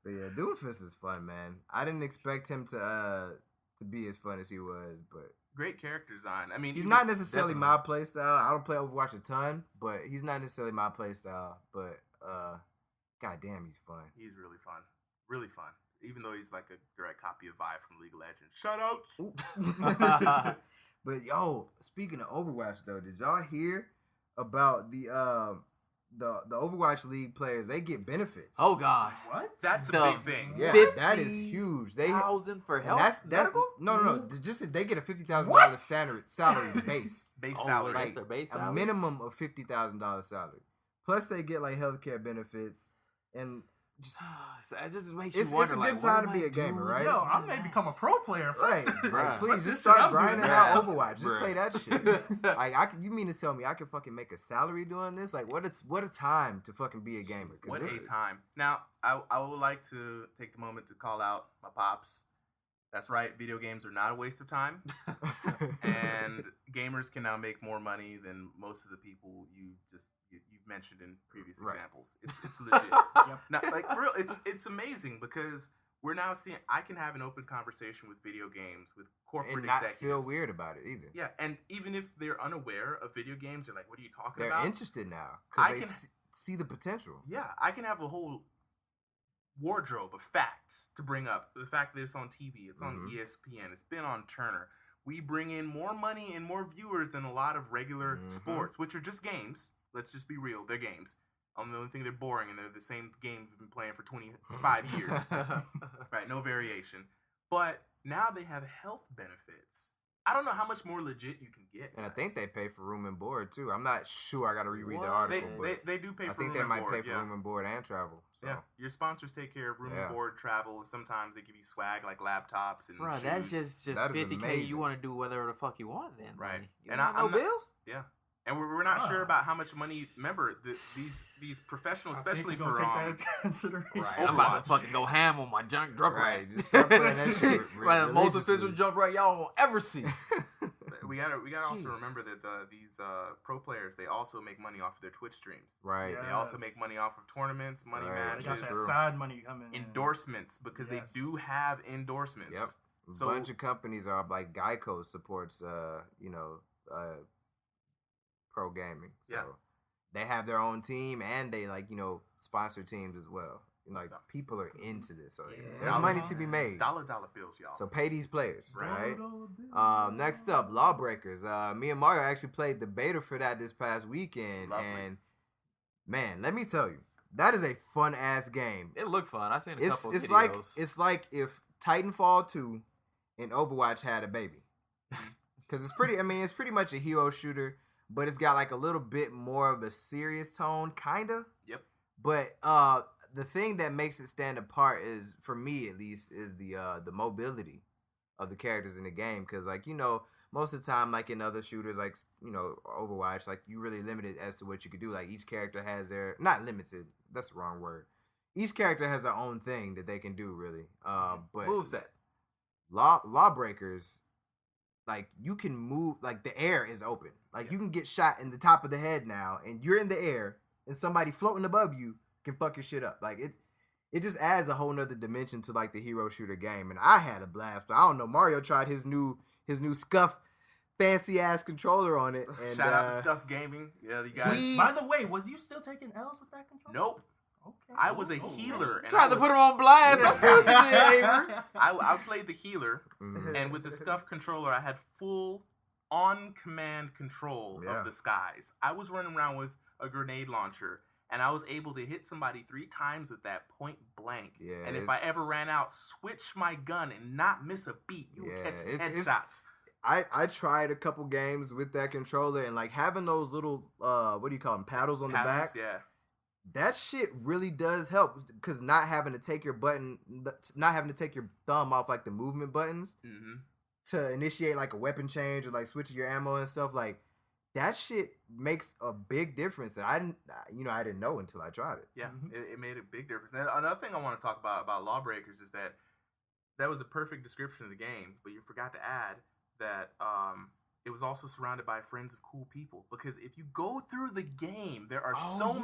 But yeah, Doomfist is fun, man. I didn't expect him to be as fun as he was, but Great character design. I mean, he's even- not necessarily my playstyle. I don't play Overwatch a ton, but he's not necessarily my playstyle. But goddamn, he's fun. He's really fun. Really fun. Even though he's like a direct copy of Vi from League of Legends. Shoutouts. But yo, speaking of Overwatch though, did y'all hear about the Overwatch League players? They get benefits. Oh God. What? That's a The- big thing. yeah, that is huge. They 50,000 for and health. that's that. medical? No. Just they get a $50,000 What? salary base. Base Oh, salary. that's their base A salary. minimum of $50,000 salary. Plus they get like healthcare benefits and just So it just makes you it's wonder. a like, good what time am to be I a gamer, doing? right? Yo, I may become a pro player. right. Bruh. Like, please This just shit start I'm doing grinding now. out Overwatch. Just Bruh. play that shit. Like you mean to tell me I can fucking make a salary doing this? Like what a time to fucking be a gamer. 'Cause What this a is- time. Now, I would like to take the moment to call out my pops. That's right, video games are not a waste of time. And gamers can now make more money than most of the people you've mentioned in previous Right. examples. It's legit. Yep. Now, like for real, it's amazing because we're now seeing I can have an open conversation with video games with corporate and not executives. feel weird about it either. Yeah, and even if they're unaware of video games, they're like, "What are you talking They're about?" interested now I because they can- see the potential. Yeah, I can have a whole wardrobe of facts to bring up. The fact that it's on TV, it's on Mhm. ESPN, it's been on Turner. we bring in more money and more viewers than a lot of regular sports, which are just games. Let's just be real. They're games. The only thing they're boring, and they're the same games we've been playing for 25 years. Right, no variation. But now they have health benefits. I don't know how much more legit you can get. And I think they pay for room and board too. I'm not sure. I got to reread the article. They do pay for room and board. I think they might pay for room and board and travel. So. Yeah, your sponsors take care of room and board, travel. Sometimes they give you swag like laptops and Bro, shoes. that's just that $50K. You want to do whatever the fuck you want then. Right. You and no bills? Yeah. And we're not sure about how much money. Remember, these professionals, especially for take that into consideration. Right. I'm about to fucking go ham on my junk drug right. Just start playing that shit. Right, the most official jump right y'all won't ever see. We gotta also remember that these pro players, they also make money off of their Twitch streams. Right. Yes. They also make money off of tournaments, money matches. They got that side money coming. Endorsements, because they do have endorsements. Yep. So, a bunch of companies are like Geico supports pro gaming. So they have their own team and they sponsor teams as well. Like people are into this. So there's money to be made. Dollar bills, y'all. So pay these players, right? $1 Next up, Lawbreakers. Me and Mario actually played the beta for that this past weekend. Lovely. And man, let me tell you, that is a fun ass game. It looked fun. I seen a couple it's videos. It's like if Titanfall 2 and Overwatch had a baby. Cause it's pretty much a hero shooter, but it's got like a little bit more of a serious tone, kinda. Yep. But the thing that makes it stand apart is, for me at least, is the mobility of the characters in the game. Because most of the time, like in other shooters, like Overwatch, like you really limited as to what you could do. Like each character has their, not limited, that's the wrong word. Each character has their own thing that they can do, really. But moveset. Lawbreakers, like you can move, like the air is open. Like you can get shot in the top of the head now, and you're in the air, and somebody floating above you can fuck your shit up. Like it just adds a whole nother dimension to like the hero shooter game. And I had a blast. But I don't know, Mario tried his new Scuff fancy ass controller on it. And shout out to Scuff Gaming. Yeah, you guys. By the way, was you still taking L's with that controller? Nope. Okay. I was a healer. Tried to put him on blast. I saw what you did, Avery. I played the healer, and with the Scuff controller, I had full on-command control of the skies. I was running around with a grenade launcher, and I was able to hit somebody 3 times with that point blank. Yeah, and if I ever ran out, switch my gun and not miss a beat. You would catch headshots. I tried a couple games with that controller, and like having those little what do you call them, paddles on the back. Yeah. That shit really does help, because not having to take your thumb off like the movement buttons to initiate like a weapon change or like switching your ammo and stuff, like that shit makes a big difference. And I didn't know until I tried it. Yeah, it made a big difference. And another thing I want to talk about Lawbreakers is that was a perfect description of the game, but you forgot to add that it was also surrounded by friends of cool people. Because if you go through the game, there are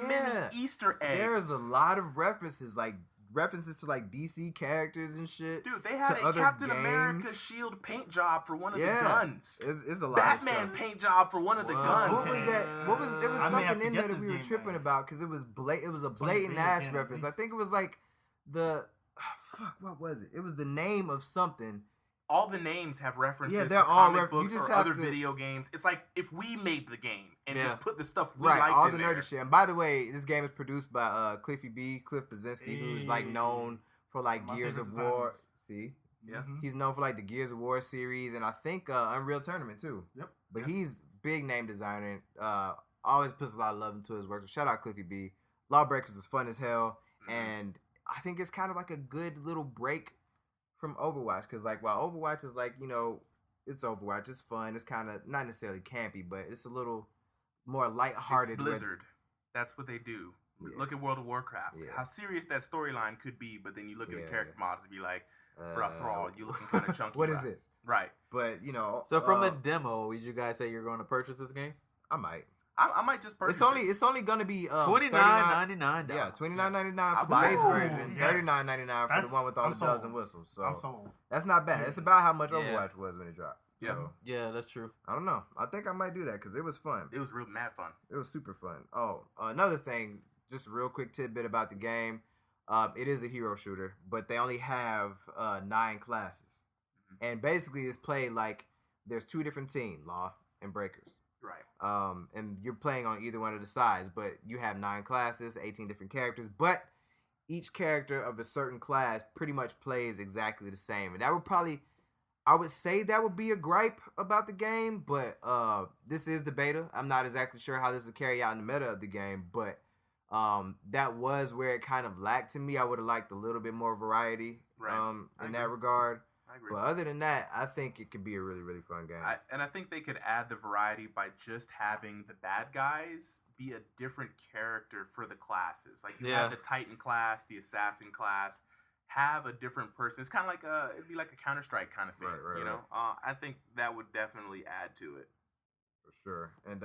many Easter eggs. There's a lot of references to like DC characters and shit. Dude, they had a Captain America shield paint job for one of the guns. It's a lot Batman of stuff. paint job for one of the guns. What was that? There was something in there that we were tripping about, because it was a blatant ass reference. I think it was like what was it? It was the name of something. All the names have references they're to all comic books or other video games. It's like if we made the game and just put the stuff we liked all in the nerdy shit. And by the way, this game is produced by Cliff Bleszinski, who's like known for like Gears of War. See, he's known for like the Gears of War series, and I think Unreal Tournament too. Yep. But he's big name designer. Always puts a lot of love into his work. So shout out Cliffy B. Lawbreakers is fun as hell, and I think it's kind of like a good little break from Overwatch, because like while Overwatch is like, it's Overwatch, it's fun, it's kind of not necessarily campy, but it's a little more lighthearted. It's Blizzard. That's what they do. Yeah. Look at World of Warcraft. Yeah. How serious that storyline could be, but then you look at the character models and be like, bruh, Thrall, you looking kind of chunky. What is this? Right. But So from the demo, did you guys say you're going to purchase this game? I might. I might just purchase It's only gonna be $29.99. Yeah, $29.99 for the base version, $39.99 for the one with all the bells and whistles. So I'm sold. That's not bad. It's about how much Overwatch was when it dropped. Yeah, so, yeah, that's true. I don't know. I think I might do that because it was fun. It was real mad fun. It was super fun. Oh, another thing, just a real quick tidbit about the game. It is a hero shooter, but they only have 9 classes, and basically it's played like there's two different teams, Law and Breakers. Right. And you're playing on either one of the sides, but you have 9 classes, 18 different characters, but each character of a certain class pretty much plays exactly the same. And that would probably, I would say that would be a gripe about the game, but this is the beta. I'm not exactly sure how this will carry out in the meta of the game, but that was where it kind of lacked to me. I would have liked a little bit more variety in that regard. I agree. But other than that, I think it could be a really, really fun game. I think they could add the variety by just having the bad guys be a different character for the classes. Like you have the Titan class, the Assassin class, have a different person. It's kind of like it'd be like a Counter-Strike kind of thing, you know? I think that would definitely add to it. For sure. And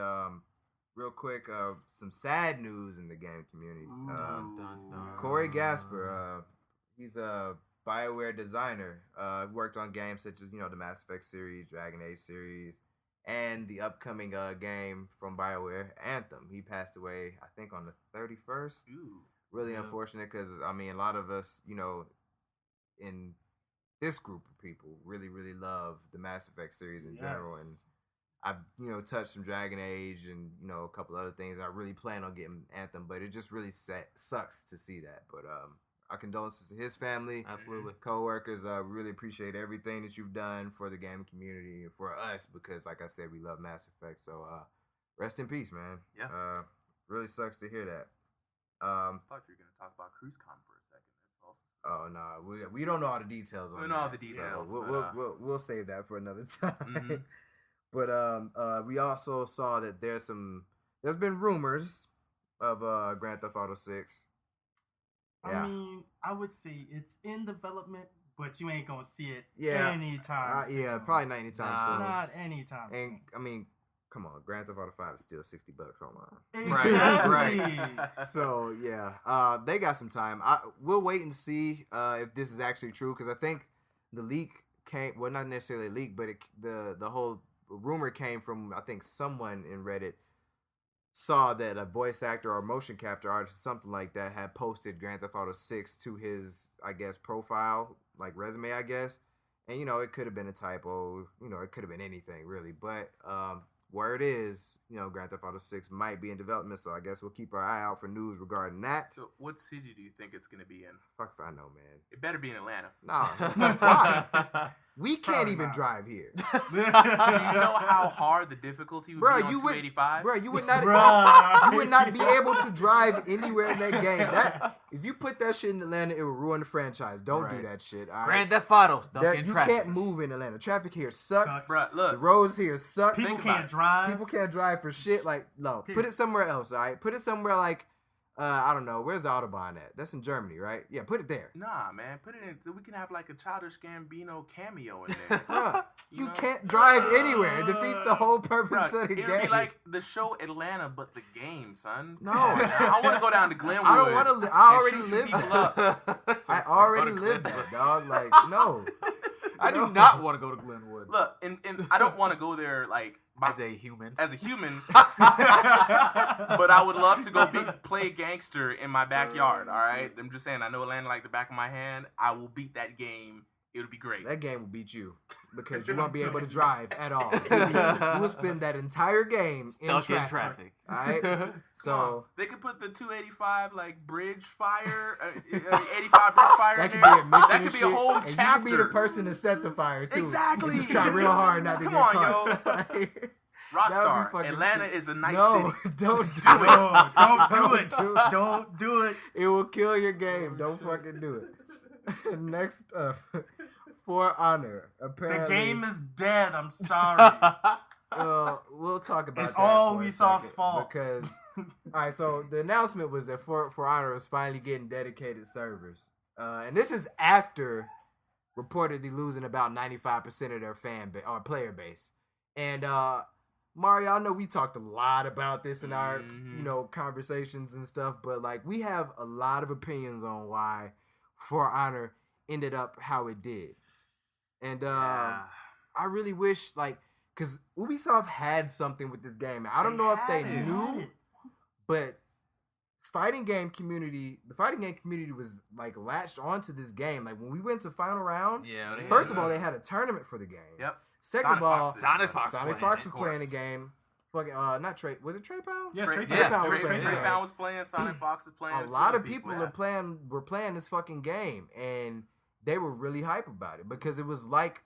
real quick, some sad news in the game community. Corey Gasper, he's a BioWare designer, worked on games such as, the Mass Effect series, Dragon Age series, and the upcoming game from BioWare, Anthem. He passed away, I think, on the 31st. Really unfortunate because, a lot of us, in this group of people really, really love the Mass Effect series in general. And I've, touched some Dragon Age and, a couple other things. I really plan on getting Anthem, but it just really sucks to see that. But, our condolences to his family, absolutely, co-workers. Really appreciate everything that you've done for the gaming community and for us because, like I said, we love Mass Effect. So, rest in peace, man. Yeah. Really sucks to hear that. I thought you were gonna talk about CruiseCon for a second. That's also. Oh no, we don't know all the details on that. We don't know all the details. So we'll save that for another time. But we also saw that there's been rumors of Grand Theft Auto 6. Yeah. I would say it's in development, but you ain't gonna see it anytime soon. Yeah, probably not anytime soon. Not anytime soon. And come on, Grand Theft Auto 5 is still $60 online. Right. So yeah, they got some time. We'll wait and see if this is actually true because I think the leak came. Well, not necessarily a leak, but the whole rumor came from I think someone in Reddit saw that a voice actor or motion capture artist or something like that had posted Grand Theft Auto 6 to his, I guess, profile, like resume, I guess. And, it could have been a typo. It could have been anything, really. But word is, Grand Theft Auto 6 might be in development, so I guess we'll keep our eye out for news regarding that. So what city do you think it's going to be in? Fuck if I know, man. It better be in Atlanta. Nah. Why? We can't even drive here. Do you know how hard the difficulty would be on 285? Bro, you would not be able to drive anywhere in that game. If you put that shit in Atlanta, it will ruin the franchise. Don't do that shit. All right? Grand Theft Auto stuck in traffic. You can't move in Atlanta. Traffic here sucks. Bruh, look, the roads here suck. People can't drive. People can't drive for shit. Like, no. Put it somewhere else, all right? Put it somewhere like, I don't know. Where's the Autobahn at? That's in Germany, right? Yeah, put it there. Nah, man. Put it in. So we can have like a Childish Gambino cameo in there. Bruh, you can't drive anywhere. It defeats the whole purpose of the game. It'd be like the show Atlanta, but the game, son. No. I want to go down to Glenwood. I don't want to. I already live there. I already live there, dog. Like, no. I do not want to go to Glenwood. Look, and I don't want to go there like as a human. But I would love to go play gangster in my backyard. All right, I'm just saying. I know Atlanta like the back of my hand. I will beat that game. It'll be great. That game will beat you because you won't be able to drive at all. You will spend that entire game stuck in traffic. All right, so they could put the 285 like bridge fire, 85 bridge fire. That could be a mission. That could be a whole and chapter. You could be the person to set the fire too. Exactly. And just try real hard not to get caught. Come on, yo. Rockstar, Atlanta is a nice city. Don't do it. Don't do it. It will kill your game. Don't fucking do it. Next up, For Honor. Apparently, the game is dead. I'm sorry. We'll talk about it's that. It's all Ubisoft's fault. Because, all right, so the announcement was that For Honor was finally getting dedicated servers. And this is after reportedly losing about 95% of their player base. And Mario, I know we talked a lot about this in our, conversations and stuff, but like we have a lot of opinions on why For Honor ended up how it did. And I really wish, because Ubisoft had something with this game. I don't know if they knew, but the fighting game community was latched onto this game. Like when we went to final round, first of all, they had a tournament for the game. Yep. Second of all, Sonic Fox was playing the game. Fucking, not Trey. Was it Trey Pound? Yeah, Trey Pound was Pound playing. was playing. Sonic Fox was playing. A lot of people were playing this fucking game, and they were really hype about it because it was like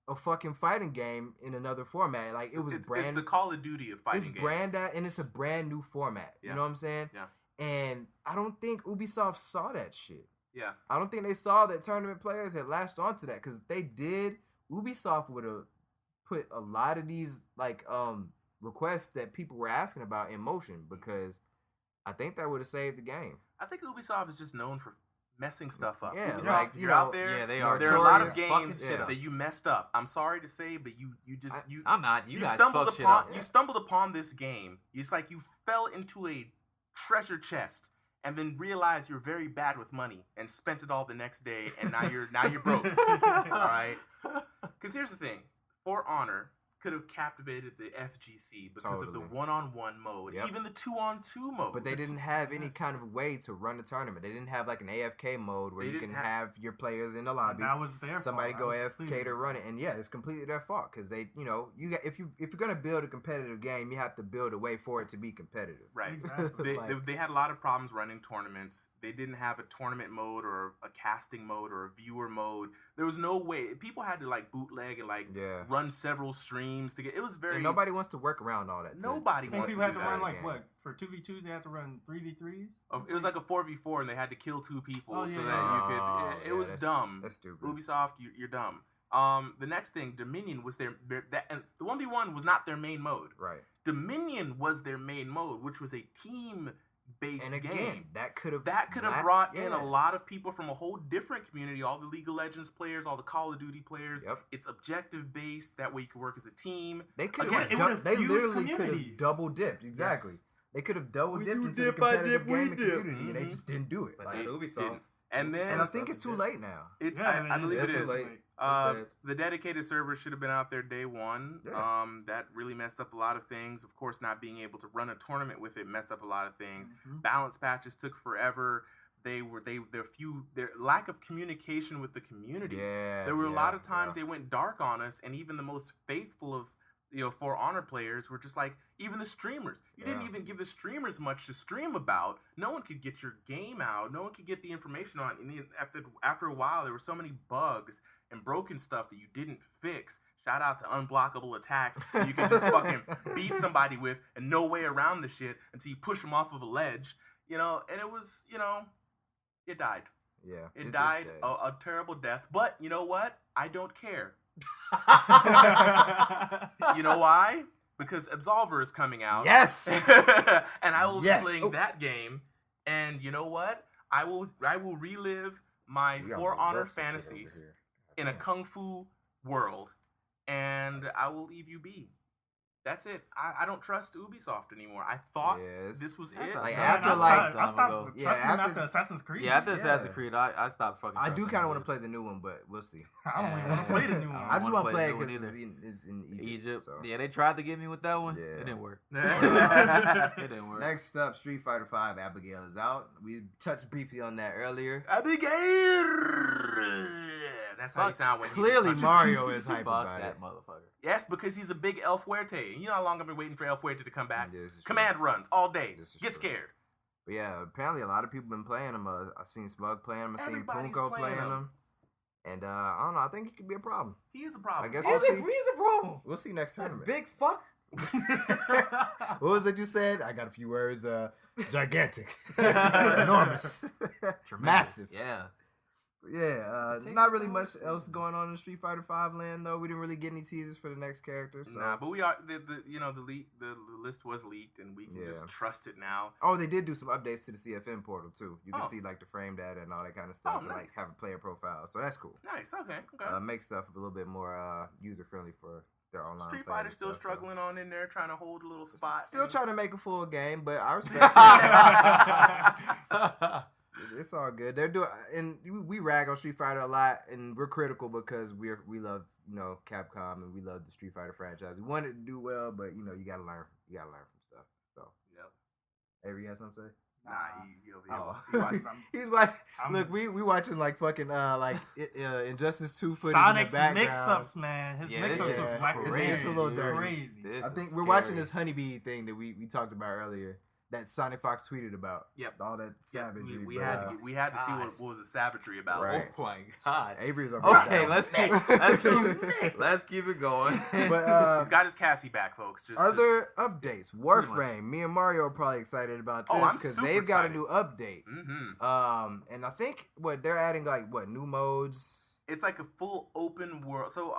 a fucking fighting game in another format. Like it was it's the Call of Duty of fighting games. And it's a brand new format. Yeah. You know what I'm saying? Yeah. And I don't think Ubisoft saw that shit. Yeah. I don't think they saw that tournament players had latched onto that, because if they did, Ubisoft would have put a lot of these requests that people were asking about in motion, because I think that would have saved the game. I think Ubisoft is just known for messing stuff up. Yeah, Ubisoft, like, you're out there. Yeah, they are. There are a lot of notorious games that you messed up. I'm sorry to say, but you I'm not. You guys stumbled fuck shit upon up. you stumbled upon this game. It's like you fell into a treasure chest and then realized you're very bad with money and spent it all the next day, and now you're broke. All right. Because here's the thing: For Honor could have captivated the FGC because of the one-on-one mode, even the two-on-two mode. But they didn't have any kind of way to run the tournament. They didn't have like an AFK mode where you can have your players in the lobby. That was their somebody fault. go AFK to run it, and yeah, it's completely their fault, because they, if you're gonna build a competitive game, you have to build a way for it to be competitive. Right. Exactly. They had a lot of problems running tournaments. They didn't have a tournament mode or a casting mode or a viewer mode. There was no way. People had to like bootleg and run several streams to get. It was very. And nobody wants to work around all that. Nobody wants people to had do to that. run like what for 2v2s? They had to run 3v3s. It was like a 4v4, and they had to kill 2 people that you could. It was dumb. That's stupid. Ubisoft, you're dumb. The next thing, Dominion was and the 1v1 was not their main mode. Right. Dominion was their main mode, which was a team-based and again, game. that could have brought in a lot of people from a whole different community. All the League of Legends players, all the Call of Duty players. Yep. It's objective-based. That way you can work as a team. They could Again, have. They literally could have double dipped. Exactly. Yes. They could have double dipped into the dip by competitive dip, we gaming dip. community, and they just didn't do it. But Like, Ubisoft didn't. And I think it's too late now. I believe it is. late. The dedicated server should have been out there day one. Yeah. That really messed up a lot of things. Of course, not being able to run a tournament with it messed up a lot of things. Mhm. Balance patches took forever. Their lack of communication with the community. Yeah. There were a lot of times they went dark on us, and even the most faithful of For Honor players were just like, even the streamers. You didn't even give the streamers much to stream about. No one could get your game out. No one could get the information on it. And then after a while, there were so many bugs and broken stuff that you didn't fix. Shout out to unblockable attacks. You can just fucking beat somebody with and no way around the shit until you push them off of a ledge. And it was, it died. Yeah. It died a terrible death. But you know what? I don't care. You know why? Because Absolver is coming out. Yes. And I will be playing that game. And you know what? I will relive my For Honor fantasies in a kung fu world, and I will leave you be. That's it. I don't trust Ubisoft anymore. I thought this was it. Like, I stopped trusting them after Assassin's Creed. Yeah, after Assassin's Creed, I stopped fucking. I do kind of want to play the new one, but we'll see. I don't even want to play the new one. I just want to play it the because new one it's in Egypt. So. Yeah, they tried to get me with that one. Yeah. It didn't work. Abigail. It didn't work. Next up, Street Fighter V Abigail is out. We touched briefly on that earlier. That's how you sound when clearly Mario is hype Fuck about that it. motherfucker. Yes, because he's a big El Fuerte. You know how long I've been waiting for El Fuerte to come back? Yeah, this is Command runs all day. This is Get true. scared. But yeah, apparently a lot of people been playing them. I've seen Smug playing them. I've seen Everybody's Punko playing playing them. And I don't know. I think it could be a problem. He is a problem. I guess He's a problem. we'll see next tournament. Big fuck. What was that you said? I got a few words. Gigantic, enormous, massive. Yeah. Yeah, not really much else going on in Street Fighter V land though. We didn't really get any teasers for the next character. So. Nah, but we are the list was leaked and we can just trust it now. Oh, they did do some updates to the CFM portal too. You can see like the frame data and all that kind of stuff, and like have a player profile. So that's cool. Nice. Okay. Make stuff a little bit more user friendly for their online. Street Fighter's still struggling on in there, trying to hold a little spot. Still trying to make a full game, but I respect it. It's all good. They're doing, and we rag on Street Fighter a lot, and we're critical because we love Capcom and we love the Street Fighter franchise. We want it to do well, but you gotta learn. You gotta learn from stuff. So yep. Avery, you have something to say? Nah, he over Oh. here. He watching. He's watching. I'm- Look, we watching like fucking Injustice 2 footage Sonic's in the background. mix-ups, man. His Yeah, mix-ups this was is whack. crazy. It's a little dirty. Crazy. This I think is we're watching scary. this honeybee thing that we talked about earlier. That Sonic Fox tweeted about. Yep. All that Yeah, savagery. we but, had to see God. what was the savagery about. Right. Oh my god. Avery's our Okay, breakdown. let's keep it going. But He's got his Cassie back, folks. Just other updates. Pretty much. Warframe. Me and Mario are probably excited about Oh, this I'm because super they've got a excited. new update. Mm-hmm. And I think they're adding new modes. It's like a full open world. So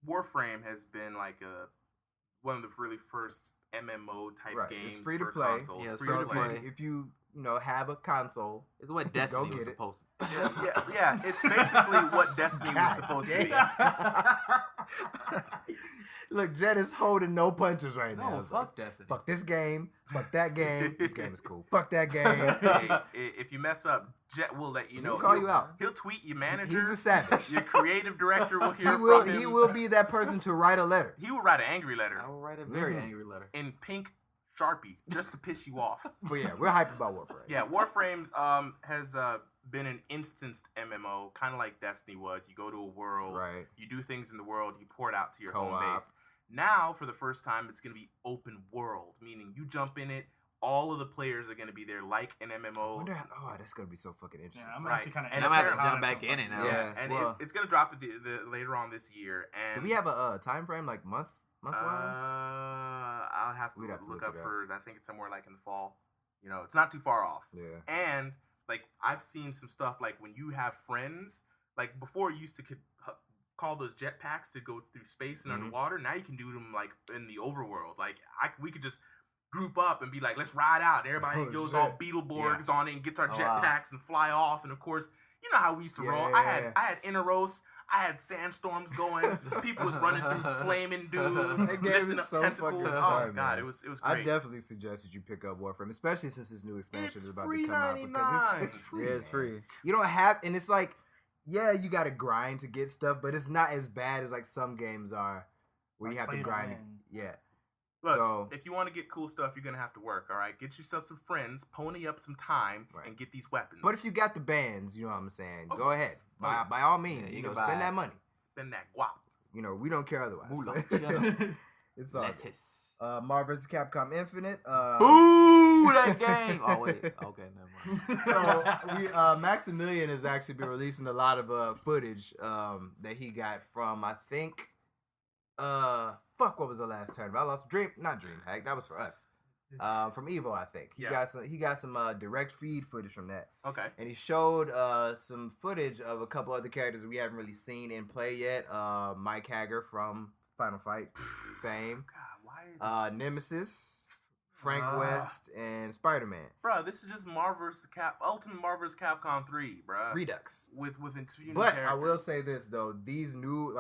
Warframe has been like one of the really first MMO type Right. games. It's free to for play. Consoles. Yeah, It's it's free So to free to play. play. if you have a console, It's what Destiny Go was get it. supposed to. Yeah. It's basically what Destiny was supposed to be. Look, Jet is holding no punches right now. No, It's like, fuck Destiny. fuck this game. Fuck that game. This game is cool. Fuck that game. Hey, if you mess up, Jet will let you know. He'll call He'll- you out. He'll tweet your manager. He's a savage. Your creative director will hear He from him. he will be that person to write a letter. He will write an angry letter I will write a very Mhm. angry letter. in pink Sharpie just to piss you off. But yeah, we're hyped about Warframe. Yeah, Warframes has been an instanced MMO, kind of like Destiny was. You go to a world, Right. you do things in the world, you pour it out to your home Co-op. base. Now, for the first time, it's going to be open world, meaning you jump in it, all of the players are going to be there like an I MMO. wonder that's gonna be so fucking interesting. Yeah, I'm Right. actually kind of. And I'm gonna have to apparently- jump back in it now. Yeah. And well- it's going to drop at the later on this year. And Do we have a time frame like month wise? I'll have to We'd have to look look up it up. for. I think it's somewhere like in the fall. You know, it's not too far off. Yeah. And like I've seen some stuff like when you have friends, like before you used to call those jetpacks to go through space and Mhm. underwater. Now you can do them like in the overworld. Like we could just group up and be like, let's ride out. Everybody Oh, goes shit. all Beetleborgs on it and gets our Oh, wow. jetpacks and fly off. And of course, you know how we used to Yeah, roll. yeah, yeah. I had Interos. I had sandstorms going. People was running through flaming dudes, That game lifting is up so tentacles. fucking Oh fun, god, man. it was I great. definitely suggest that you pick up Warframe, especially since this new expansion It's is about free to come out because it's $99. free. Yeah, it's man. free. You don't have, and it's like, yeah, you got to grind to get stuff, but it's not as bad as like some games are, where Like you have to play to grind. win. Yeah. Look, So- if you want to get cool stuff, you're gonna have to work. All right, get yourself some friends, pony up some time, Right. and get these weapons. But if you got the bands, you know what I'm saying, Oh, go ahead. yes. Oh, By, yes. by all means, Yeah, you you know, can spend buy- that money. spend that guap. You know, we don't care otherwise. Moolah. but it's all good. Lettuce. Marvel vs. Capcom Infinite. Boo! That game. Oh wait. Okay, never mind. So we Maximilian has actually been releasing a lot of footage that he got from I think what was the last tournament? I lost not DreamHack, that was for us. From Evo, I think. He got some direct feed footage from that. Okay. And he showed some footage of a couple other characters we haven't really seen in play yet. Mike Hager from Final Fight fame. God, why? Nemesis, Frank West, and Spider-Man. Bro, this is just Ultimate Marvel's Capcom 3, bro. Redux. With two new But characters. I will say this though, these new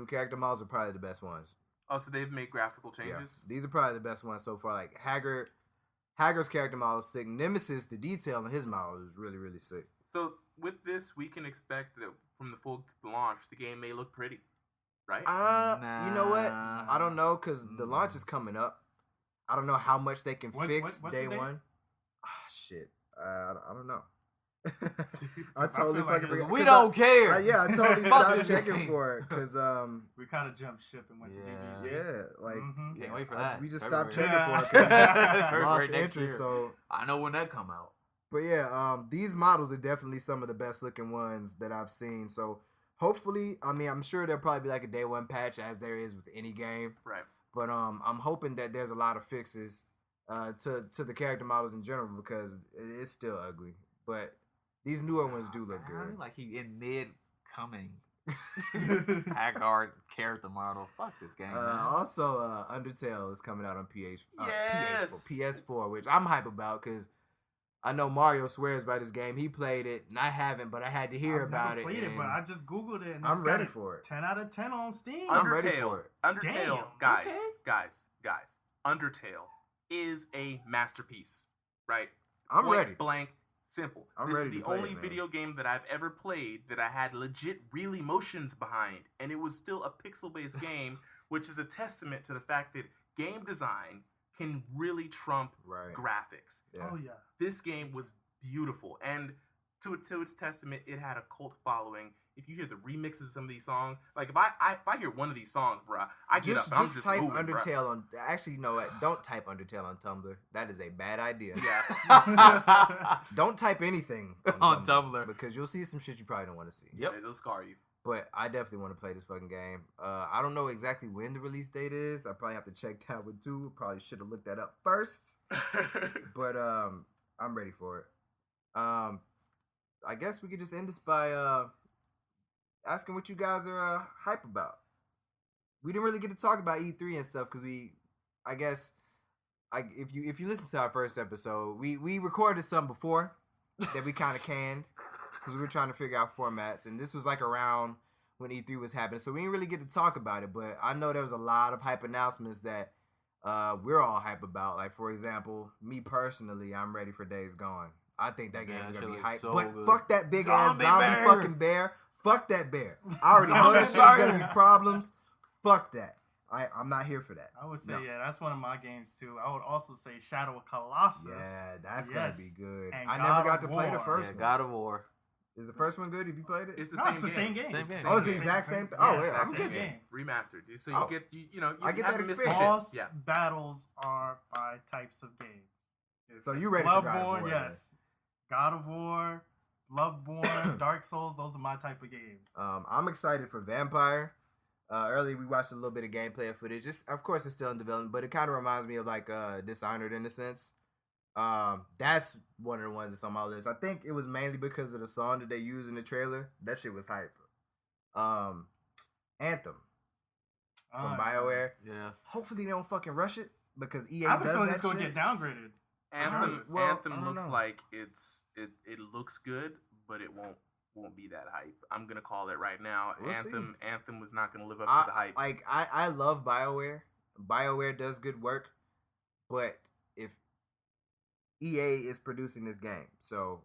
character models are probably the best ones. Oh, so they've made graphical Yeah, changes. these are probably the best ones so far. Like Hager's character model is sick. Nemesis, the detail on his model is really, really sick. So with this, we can expect that from the full launch, the game may look pretty, right? You know what? Nah. I don't know because the launch is coming up. I don't know how much they can fix what's day the date? one. Ah, shit. I don't know. I I totally feel like fucking it's- forgot. We 'Cause don't care. yeah, I totally Fuck stopped this checking game. for it because We kind of jumped ship and went Yeah. to DBZ. yeah, like Mhm. Can't wait for that. we just February. stopped checking for it Yeah. because February lost next interest. year. So, I know when that come out. but yeah, these models are definitely some of the best looking ones that I've seen. So hopefully, I mean, I'm sure there'll probably be like a day one patch as there is with any game. Right. But I'm hoping that there's a lot of fixes to the character models in general because it's still ugly. But these newer ones do look I mean, good. like he in mid coming Haggard character model. Fuck this game, man. Also, Undertale is coming out on Yes. PS4, which I'm hype about because I know Mario swears by this game. He played it, and I haven't, but I had to hear I've about never it. played it, and but I just googled it. And I'm it's got ready a for it. 10 out of 10 on Steam. I'm ready Undertale. for it. Undertale, Damn, guys. okay. Undertale is a masterpiece, right? I'm Point ready. Blank, simple. I'm This ready is to the play it, only man. video game that I've ever played that I had legit real emotions behind, and it was still a pixel-based game, which is a testament to the fact that game design can really trump Right. graphics. Yeah. Oh yeah. This game was beautiful, and to its testament, it had a cult following. If you hear the remixes of some of these songs, like if I hear one of these songs, bro, I get up and I'm just type moving, Undertale on. Actually, no, don't type Undertale on Tumblr. That is a bad idea. Yeah, Don't type anything On Tumblr. because you'll see some shit you probably don't want to see. Yep. it'll scar you. But I definitely want to play this fucking game. I don't know exactly when the release date is. I probably have to check that one too. Probably should have looked that up first. But I'm ready for it. I guess we could just end this by asking what you guys are hype about. We didn't really get to talk about E3 and stuff because if you listen to our first episode, we recorded some before that we kind of canned because we were trying to figure out formats, and this was like around when E3 was happening, so we didn't really get to talk about it. But I know there was a lot of hype announcements that we're all hype about. Like, for example, me personally, I'm ready for Days Gone. I think that game is gonna be hype. so But good. fuck that big ass Zombie zombie bear. fucking bear. Fuck that bear. I already know that shit is gonna be problems. Fuck that. I'm not here for that. I would say, No. yeah, that's one of my games too. I would also say Shadow of Colossus. Yeah, that's Yes. gonna be good. And I God never got of to play the War. first Yeah, one. God of War. Is the first one good? Have you played it? It's the No, same it's the game. same game. Same It's game. Oh, it's the exact same thing? Oh, yeah, I'm same getting game. Remastered. So Oh. you get you I get that haven't missed experience. shit. Boss Yeah. battles are by types of games. If So it's you ready for God of Bloodborne, War, yes. God of War, Bloodborne, Dark Souls, those are my type of games. I'm excited for Vampire. Earlier we watched a little bit of gameplay footage. Of course, it's still in development, but it kind of reminds me of like Dishonored in a sense. That's one of the ones that's on my list. I think it was mainly because of the song that they used in the trailer. That shit was hype. Anthem from BioWare. Yeah. Hopefully they don't fucking rush it because EA I have a does feeling that it's gonna shit. get downgraded. Anthem Well, I Anthem don't looks know. like it looks good, but it won't be that hype. I'm gonna call it right now. We'll Anthem was not gonna live up I, to the hype. I love BioWare. BioWare does good work, but if EA is producing this game, so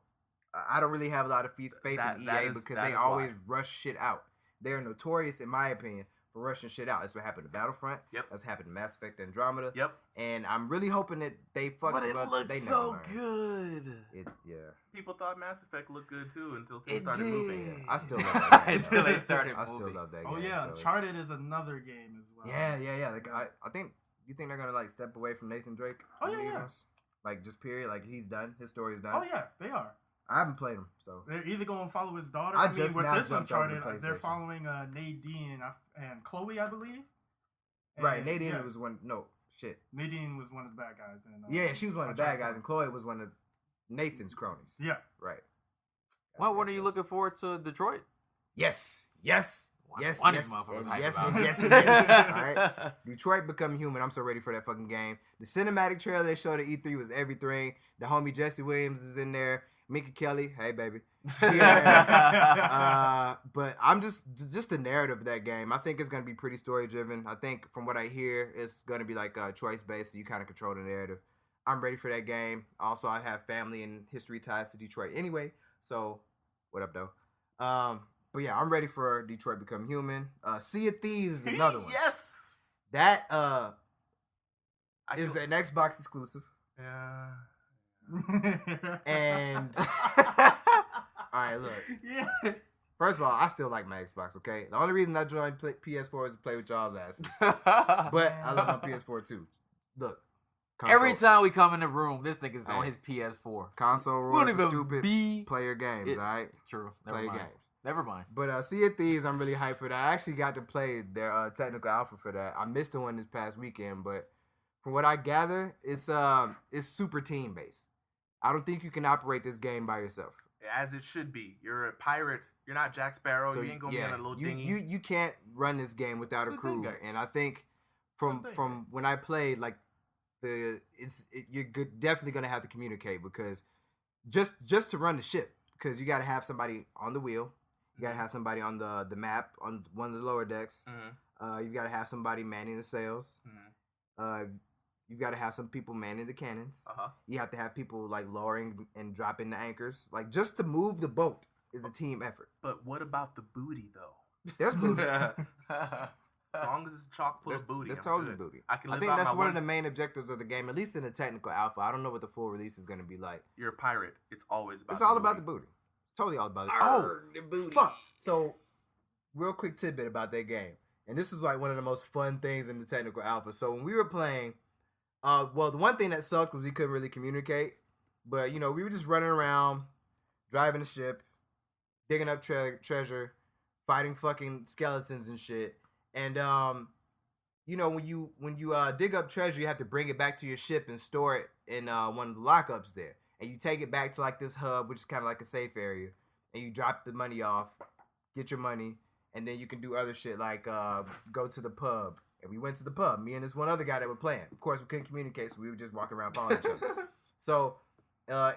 I don't really have a lot of faith in That EA is- because that they is always why. rush shit out. They're notorious, in my opinion, for rushing shit out. That's what happened to Battlefront. Yep. That's happened to Mass Effect Andromeda. Yep. And I'm really hoping that they fuck. But it looks they so never learn. good. Yeah. People thought Mass Effect looked good too until things It started did. moving. I still love that game. Until they started I still moving. love that game. Oh yeah, so it's- Uncharted is another game as well. Yeah. Like I think you think they're gonna like step away from Nathan Drake? Oh, in yeah, these yeah. ones? Like just period. Like he's done. His story's done. Oh yeah, they are. I haven't played him, so They're either going to follow his daughter. I I mean, just with now this jumped over to Uncharted, they're PlayStation. following Nadine and Chloe, I believe. right. And, Nadine yeah, was one. No shit. Nadine was one of the bad guys. In, Yeah, she was one of the bad Uncharted guys, and Chloe was one of Nathan's cronies. Yeah. Right. Well, when are you looking forward to Detroit? Yes. One Yes. of Yes. these motherfuckers And hype yes. about And it. yes. And yes. All right. Detroit Become Human. I'm so ready for that fucking game. The cinematic trailer they showed at E3 was everything. The homie Jesse Williams is in there. Minka Kelly, hey baby. She in there. But I'm just the narrative of that game. I think it's gonna be pretty story driven. I think from what I hear, it's gonna be like choice based, so you kind of control the narrative. I'm ready for that game. Also, I have family and history ties to Detroit anyway. So, what up though? But yeah, I'm ready for Detroit Become Human. Sea of Thieves is another one. Yes. That I is feel- an Xbox exclusive. Yeah. And all right, look. Yeah. First of all, I still like my Xbox. Okay, the only reason I joined PS4 is to play with y'all's asses. But I love my PS4 too. Look, Every time we come in the room, this nigga's on Hey. his PS4. console We rules don't are even stupid. be Play your games, it- all right? True. Never Play mind. games. Never mind. But Sea of Thieves, I'm really hyped for that. I actually got to play their technical alpha for that. I missed the one this past weekend, but from what I gather, it's super team based. I don't think you can operate this game by yourself. As it should be. You're a pirate. You're not Jack Sparrow. So you ain't gonna be on a little dinghy. You can't run this game without a Good crew. thing. And I think from when I played, like you're definitely gonna have to communicate because just to run the ship, because you got to have somebody on the wheel, you got to have somebody on the map on one of the lower decks. Mhm. You got to have somebody manning the sails. Mhm. You got to have some people manning the cannons. Uh-huh. You have to have people like lowering and dropping the anchors. Like just to move the boat is a team effort. But what about the booty though? There's booty. As long as it's chock full of booty. That's I'm totally good. booty. I can I live think out that's my one of the main objectives of the game, at least in the technical alpha. I don't know what the full release is going to be like. You're a pirate. It's always about It's the all booty. about the booty. Totally all about it. The booty. Fuck. So, real quick tidbit about that game. And this is like one of the most fun things in the technical alpha. So, when we were playing, well, the one thing that sucked was we couldn't really communicate. But, we were just running around, driving the ship, digging up treasure, fighting fucking skeletons and shit. And, when you dig up treasure, you have to bring it back to your ship and store it in one of the lockups there. And you take it back to like this hub, which is kind of like a safe area. And you drop the money off, get your money, and then you can do other shit like go to the pub. And we went to the pub, me and this one other guy that were playing. Of course, we couldn't communicate, so we were just walking around following each other. So,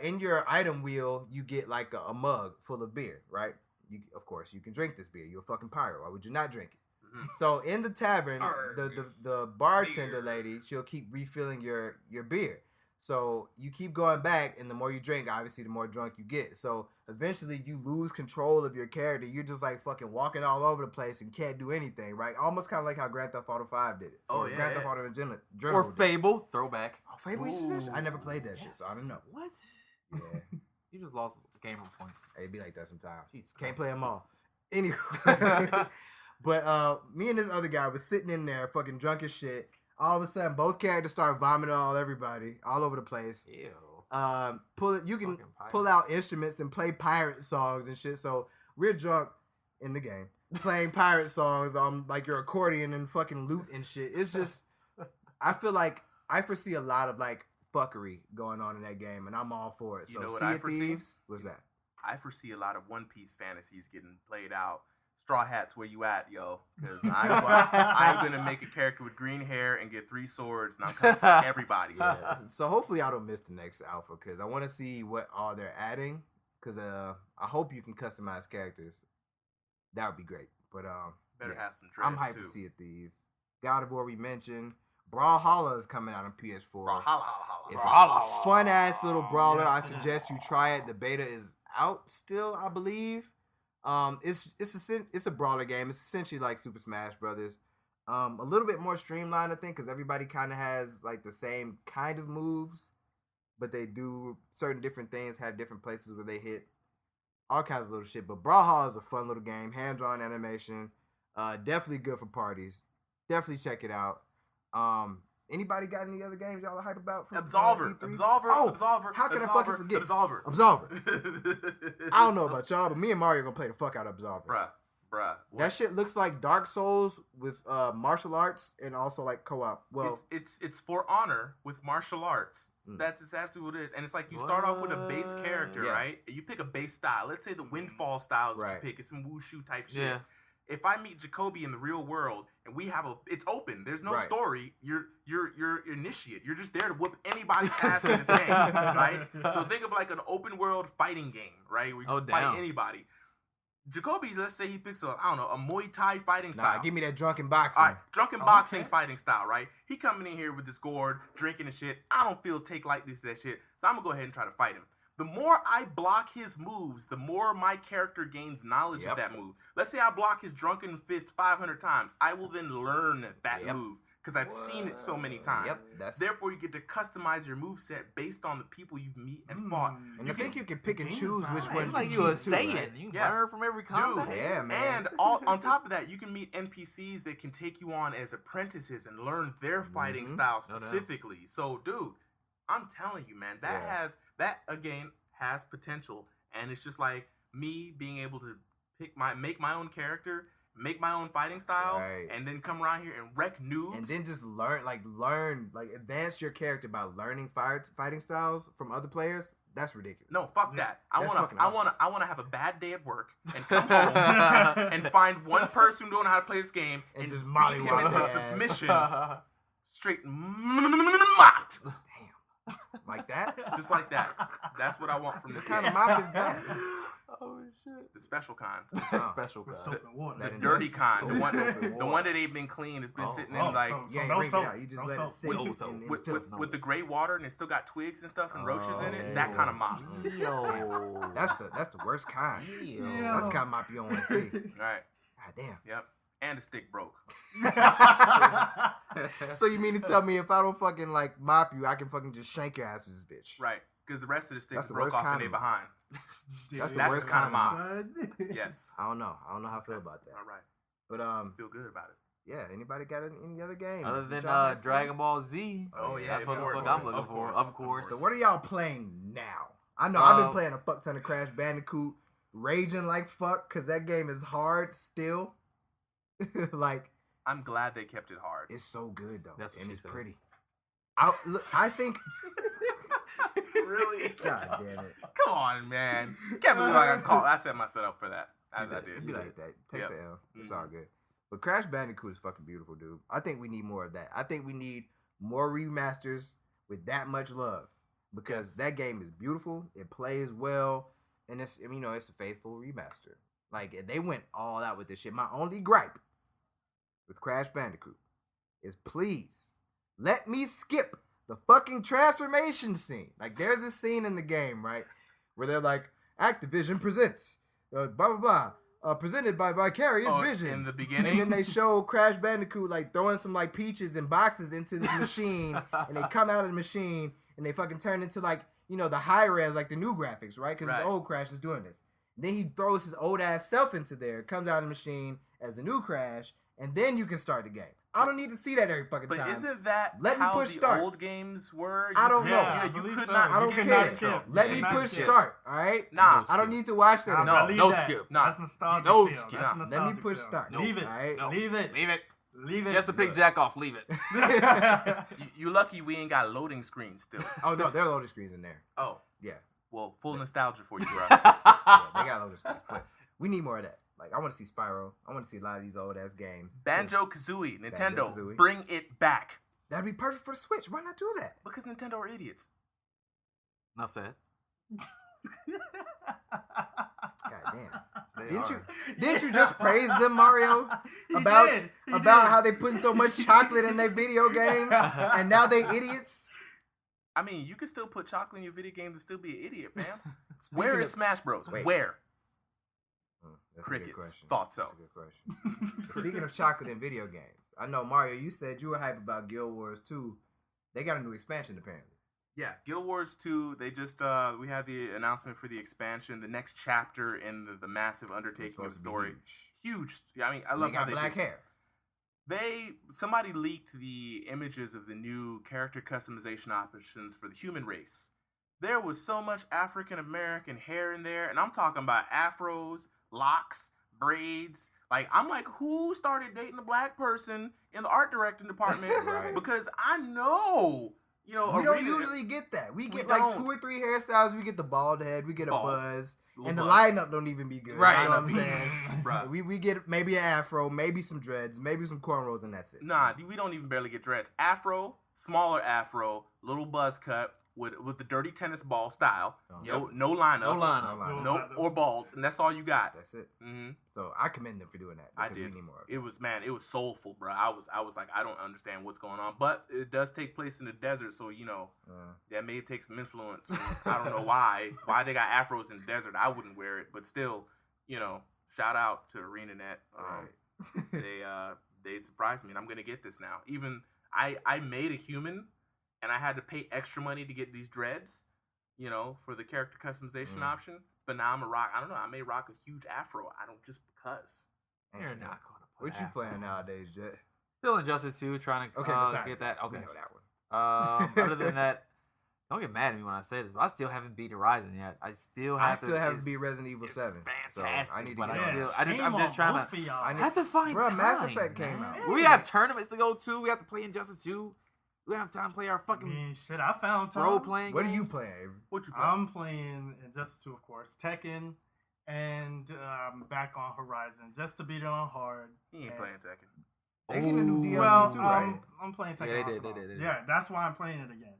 in your item wheel, you get like a mug full of beer, right? Of course, you can drink this beer. You're a fucking pirate. Why would you not drink it? Mm-hmm. So, in the tavern, the bartender lady, she'll keep refilling your beer. So you keep going back, and the more you drink, obviously, the more drunk you get. So eventually, you lose control of your character. You're just like fucking walking all over the place and can't do anything, right? Almost kind of like how Grand Theft Auto 5 did it. Oh, or yeah. Grand Theft Auto in general. Or Fable, throwback. Oh, Fable used to finish? I never played that shit, so I don't know. What? Yeah, You just lost gamer points. it'd be like that sometimes. Jesus Can't Christ. play them all. Anyway, but me and this other guy was sitting in there, fucking drunk as shit. All of a sudden, both characters start vomiting everybody all over the place. Ew. You can Fucking pull pirates. out instruments and play pirate songs and shit. So we're drunk in the game playing pirate songs on like your accordion and fucking lute and shit. It's just, I feel like I foresee a lot of like fuckery going on in that game, and I'm all for it. You So know what Sea I of foresee? Thieves, what's that? I foresee a lot of One Piece fantasies getting played out. Straw Hats, where you at, yo? Because I'm going to make a character with green hair and get 3 swords, and I'm coming for everybody. Yeah. So hopefully I don't miss the next alpha, because I want to see what all they're adding. Because I hope you can customize characters. That would be great. But Better yeah. have some dreads, I'm hyped too. to see it. Thieves. God of War we mentioned. Brawlhalla is coming out on PS4. Brawlhalla. It's a fun ass little brawler. Yes, I it suggest you is. try it. The beta is out still, I believe. It's a brawler game. It's essentially like Super Smash Brothers. A little bit more streamlined, I think, because everybody kind of has like the same kind of moves, but they do certain different things, have different places where they hit, all kinds of little shit. But Brawlhalla is a fun little game, hand-drawn animation, definitely good for parties. Definitely check it out. Anybody got any other games y'all are hype about? From Absolver. E3? Absolver. Oh, Absolver. how can I fucking forget? Absolver. I don't know about y'all, but me and Mario gonna play the fuck out of Absolver. Bruh. That shit looks like Dark Souls with martial arts and also like co-op. Well, it's For Honor with martial arts. That's exactly what it is. And it's like you start off with a base character, Yeah. right? You pick a base style. Let's say the Windfall style is what Right. you pick. It's some wushu type shit. Yeah. If I meet Jacoby in the real world and we have it's open. There's no Right. story. You're initiate. You're just there to whoop anybody's ass in this game, right? So think of like an open world fighting game, right? Where you just fight damn. anybody. Jacoby's, let's say he picks a Muay Thai fighting style. nah, give me that drunken boxing. All right, drunken boxing Okay. fighting style, right? He coming in here with this gourd, drinking and shit. I don't feel take like this that shit, so I'm gonna go ahead and try to fight him. The more I block his moves, the more my character gains knowledge Yep. of that move. Let's say I block his drunken fist 500 times. I will then learn that Yep. move because I've seen it so many times. Yep, that's. Therefore, you get to customize your moveset based on the people you meet and fought. And I think you can pick and game choose which design. one It's like you you a keep too, right? Saiyan. You Yeah. learn from every combat. Dude, Yeah, man. And on top of that, you can meet NPCs that can take you on as apprentices and learn their fighting Mhm. style No doubt. specifically. So, dude, I'm telling you, man, that has potential, and it's just like me being able to make my own character, make my own fighting style, Right. and then come around here and wreck noobs. And then just learn, advance your character by learning fighting styles from other players. That's ridiculous. No, fuck Yeah. that. I That's wanna, fucking I awesome. wanna, I wanna have a bad day at work and come home and find one person who don't know how to play this game And and just beat mollywop him into his ass. submission, straight mopped, Like that? just like that. That's what I want from this What kind game. of mop is that? Oh shit. The special kind, Oh. Special With guy. soap and water. That the in dirty kind, the Oh, one, soap and the one that ain't been clean. It's been Oh. sitting Oh, in like so You ain't no rinse it soap. out. You just No let it soap. sit With soap. in with, filth. with the gray water and it still got twigs and stuff and roaches in it. Oh, That kind of mop. Yo. That's the worst kind. Yo. Yeah. That's the kind of mop you don't want to see. All right. God damn. Yep. And the stick broke. So you mean to tell me if I don't fucking like mop you, I can fucking just shank your ass with this bitch? Right. Because the rest of the sticks That's the broke worst off and kind they of- behind. That's the That's worst the kind kind of of mop. Yes. I don't know how I feel about that. All right. But Feel good about it. yeah. Anybody got any other games? Other that than y'all had fun? Dragon Ball Z. Oh, yeah, That's what the of fuck course. I'm looking Of for. course. Of course. So what are y'all playing now? I know I've been playing a fuck ton of Crash Bandicoot, raging like fuck because that game is hard still. Like I'm glad they kept it hard. it's so good though, That's what and she it's said. pretty. I think. Really? God damn it! Come on, man. Can't believe I got called. I set myself up for that. I It'd did. be like that. Take Yep. the L. It's Mhm. all good. But Crash Bandicoot is fucking beautiful, dude. I think we need more of that. I think we need more remasters with that much love because Yes. that game is beautiful. It plays well, and it's it's a faithful remaster. Like they went all out with this shit. My only gripe with Crash Bandicoot is please let me skip the fucking transformation scene. Like there's this scene in the game, right, where they're like, Activision presents blah blah blah. Presented by Vicarious Visions. In the beginning? And then they show Crash Bandicoot like throwing some like peaches and boxes into this machine, and they come out of the machine and they fucking turn into like the high res, like the new graphics, right? Because Right. the old Crash is doing this. And then he throws his old ass self into there, comes out of the machine as a new Crash, and then you can start the game. I don't need to see that every fucking But time. isn't that Let me how push the start. old games were? I don't know. Yeah, I You believe could so. not I don't skip care. the intro. Let Yeah, me not push skip. start, all right? Nah. I don't need to watch that. I anymore. believe no that. skip. Nah. That's nostalgic No feel. skip. That's Nah. Let me nostalgic push feel. start. Leave it. All right? No. Leave it. Leave it. Leave it. Just to pick Jack off. Leave it. You lucky we ain't got loading screens still. Oh no, there are loading screens in there. Oh, Yeah, well, full nostalgia for you, bro. yeah, they got loading screens, but we need more of that. Like I want to see Spyro. I want to see a lot of these old ass games. Banjo-Kazooie, Nintendo, Banjo-Kazooie. bring it back. That'd be perfect for the Switch. Why not do that? Because Nintendo are idiots. Enough said. God damn. They are. Didn't you just praise them, Mario? He About did. He about did. how they putting so much chocolate in their video games, and now they idiots. I mean, you can still put chocolate in your video games and still be an idiot, fam. Speaking Where of- is Smash Bros? Wait. Where? That's a good Crickets. question. Thought so. That's a good question. Speaking of chocolate in video games, I know Mario. You said you were hype about Guild Wars 2. They got a new expansion apparently. Yeah, Guild Wars 2, they just, we had the announcement for the expansion, the next chapter in the massive It's undertaking of supposed to be story. huge. Huge. I mean, I And love they how got they black do- hair. Somebody leaked the images of the new character customization options for the human race. There was so much African American hair in there, and I'm talking about afros, locks, braids. Like, I'm like, who started dating a black person in the art directing department? Right. Because I know, We don't Arena- usually get that. We get We like don't. 2 or 3 hairstyles. We get the bald head. We get a Bald. buzz. Little And the buzz. lineup don't even be good. Right. You know what I'm Lineup saying? Bruh. We get maybe an afro, maybe some dreads, maybe some cornrows, and that's it. Nah, we don't even barely get dreads. Afro, smaller afro, little buzz cut with the dirty tennis ball style. Oh. No lineup. No line. No line. No, or bald, and that's all you got. That's it. hmm So I commend them for doing that. I Because did. we need more of it. It was soulful, bro. I was like, I don't understand what's going on, but it does take place in the desert, so that may take some influence. From, I don't know why they got afros in the desert. I wouldn't wear it, but still, shout out to ArenaNet. Alright. They surprised me, and I'm gonna get this now. Even I made a human, and I had to pay extra money to get these dreads, for the character customization option. But now I'm a rock. I don't know. I may rock a huge afro. I don't just because. You're not gonna put What you that. playing nowadays, Jet? Still Injustice 2, trying to Okay, besides get that. Okay. We know that one. Other than that, don't get mad at me when I say this, but I still haven't beat Horizon yet. I still haven't haven't beat Resident Evil 7. So Fantastic, I need to but get I on still, that. I'm just trying both to. of y'all. I I need- have to find Bruh, time. Mass Effect came man. out. We have tournaments to go to. We have to play Injustice 2. We don't have time to play our I fucking mean, shit, I found time. role playing. What are you games. playing, Avery? What you play? I'm playing Injustice 2, of course, Tekken, and I'm back on Horizon just to beat it on hard. He ain't And- playing Tekken. They get a new Ooh. DLC Well, too, right? I'm playing Tekken. Yeah, they off did, and they on. did, they did. Yeah, that's why I'm playing it again.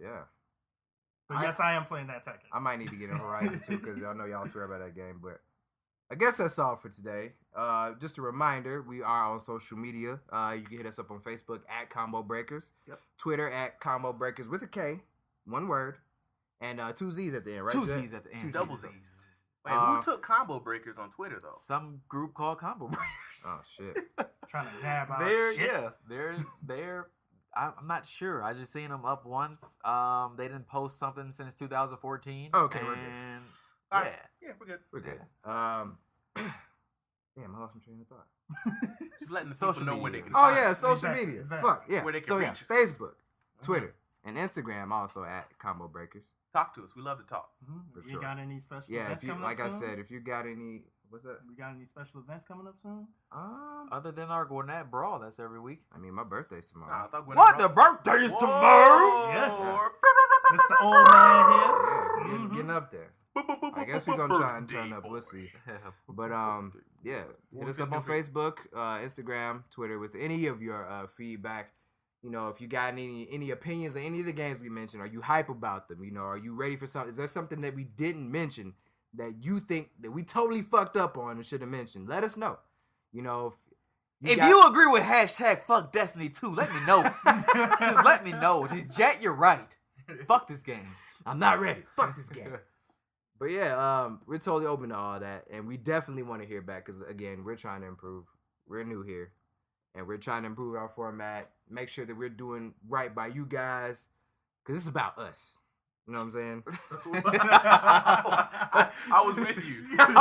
Yeah. But yes, I am playing that Tekken. I might need to get in Horizon too because I know y'all swear about that game. But I guess that's all for today. Just a reminder, we are on social media. You can hit us up on Facebook at Combo Breakers. Yep. Twitter at Combo Breakers with a K, one word, and 2 Z's at the end, right? 2 Jet? Z's at the end. Two Double Z's. Z's. Wait, who took Combo Breakers on Twitter though? Some group called Combo Breakers. Oh shit. Trying to nab our shit. They're. I'm not sure. I just seen them up once. They didn't post something since 2014. Okay, we're good. All right. Yeah, we're good. We're good. Damn, I lost my train of thought. Just letting the Social people know where media. they can Oh find yeah, us. social Exactly, media. exactly. Fuck yeah. Where they can So yeah, reach us. Facebook, Twitter, and Instagram also at Combo Breakers. Talk to us. We love to talk. For We sure. got any special Yeah, events if you coming up like I soon? said, if you got any, what's that? We got any special events coming up soon? Other than our Gwinnett Brawl, that's every week. I mean, my birthday's Nah, tomorrow. I thought Gwen What? Bro- The birthday is Whoa. tomorrow? Yes. Mr. Old Man here. Yeah, getting up there. I guess we're gonna try and turn up. We'll see. But yeah, hit us up on Facebook, Instagram, Twitter with any of your feedback. You know, if you got any opinions on any of the games we mentioned, are you hype about them? You know, are you ready for something? Is there something that we didn't mention that you think that we totally fucked up on and should have mentioned? Let us know. You know, If you agree with hashtag fuck Destiny 2, let me know. Just let me know. Jet, you're right. Fuck this game. I'm not ready. Fuck this game. But yeah, we're totally open to all that, and we definitely want to hear back because again, we're trying to improve. We're new here, and we're trying to improve our format. Make sure that we're doing right by you guys, because it's about us. You know what I'm saying? I was with you. And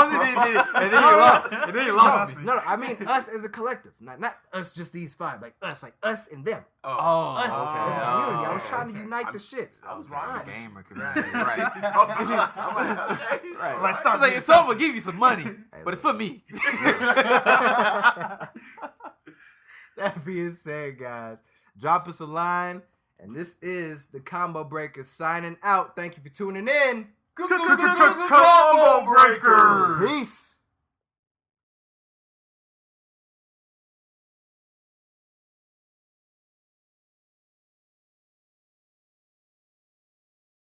then you lost me. No, I mean us as a collective, not us, just these five, like us and them. Oh, Us okay. as a community. I was Okay. trying to unite the shits. I was Okay, wrong. the gamer Right. community. Right. Right. It's all about us. I'm like, okay. Right. Let's start It's like, being so I'm gonna give you some money, Hey, but it's look. for me. That being said, guys, drop us a line. And this is the Combo Breakers signing out. Thank you for tuning in. Combo Breakers. Peace.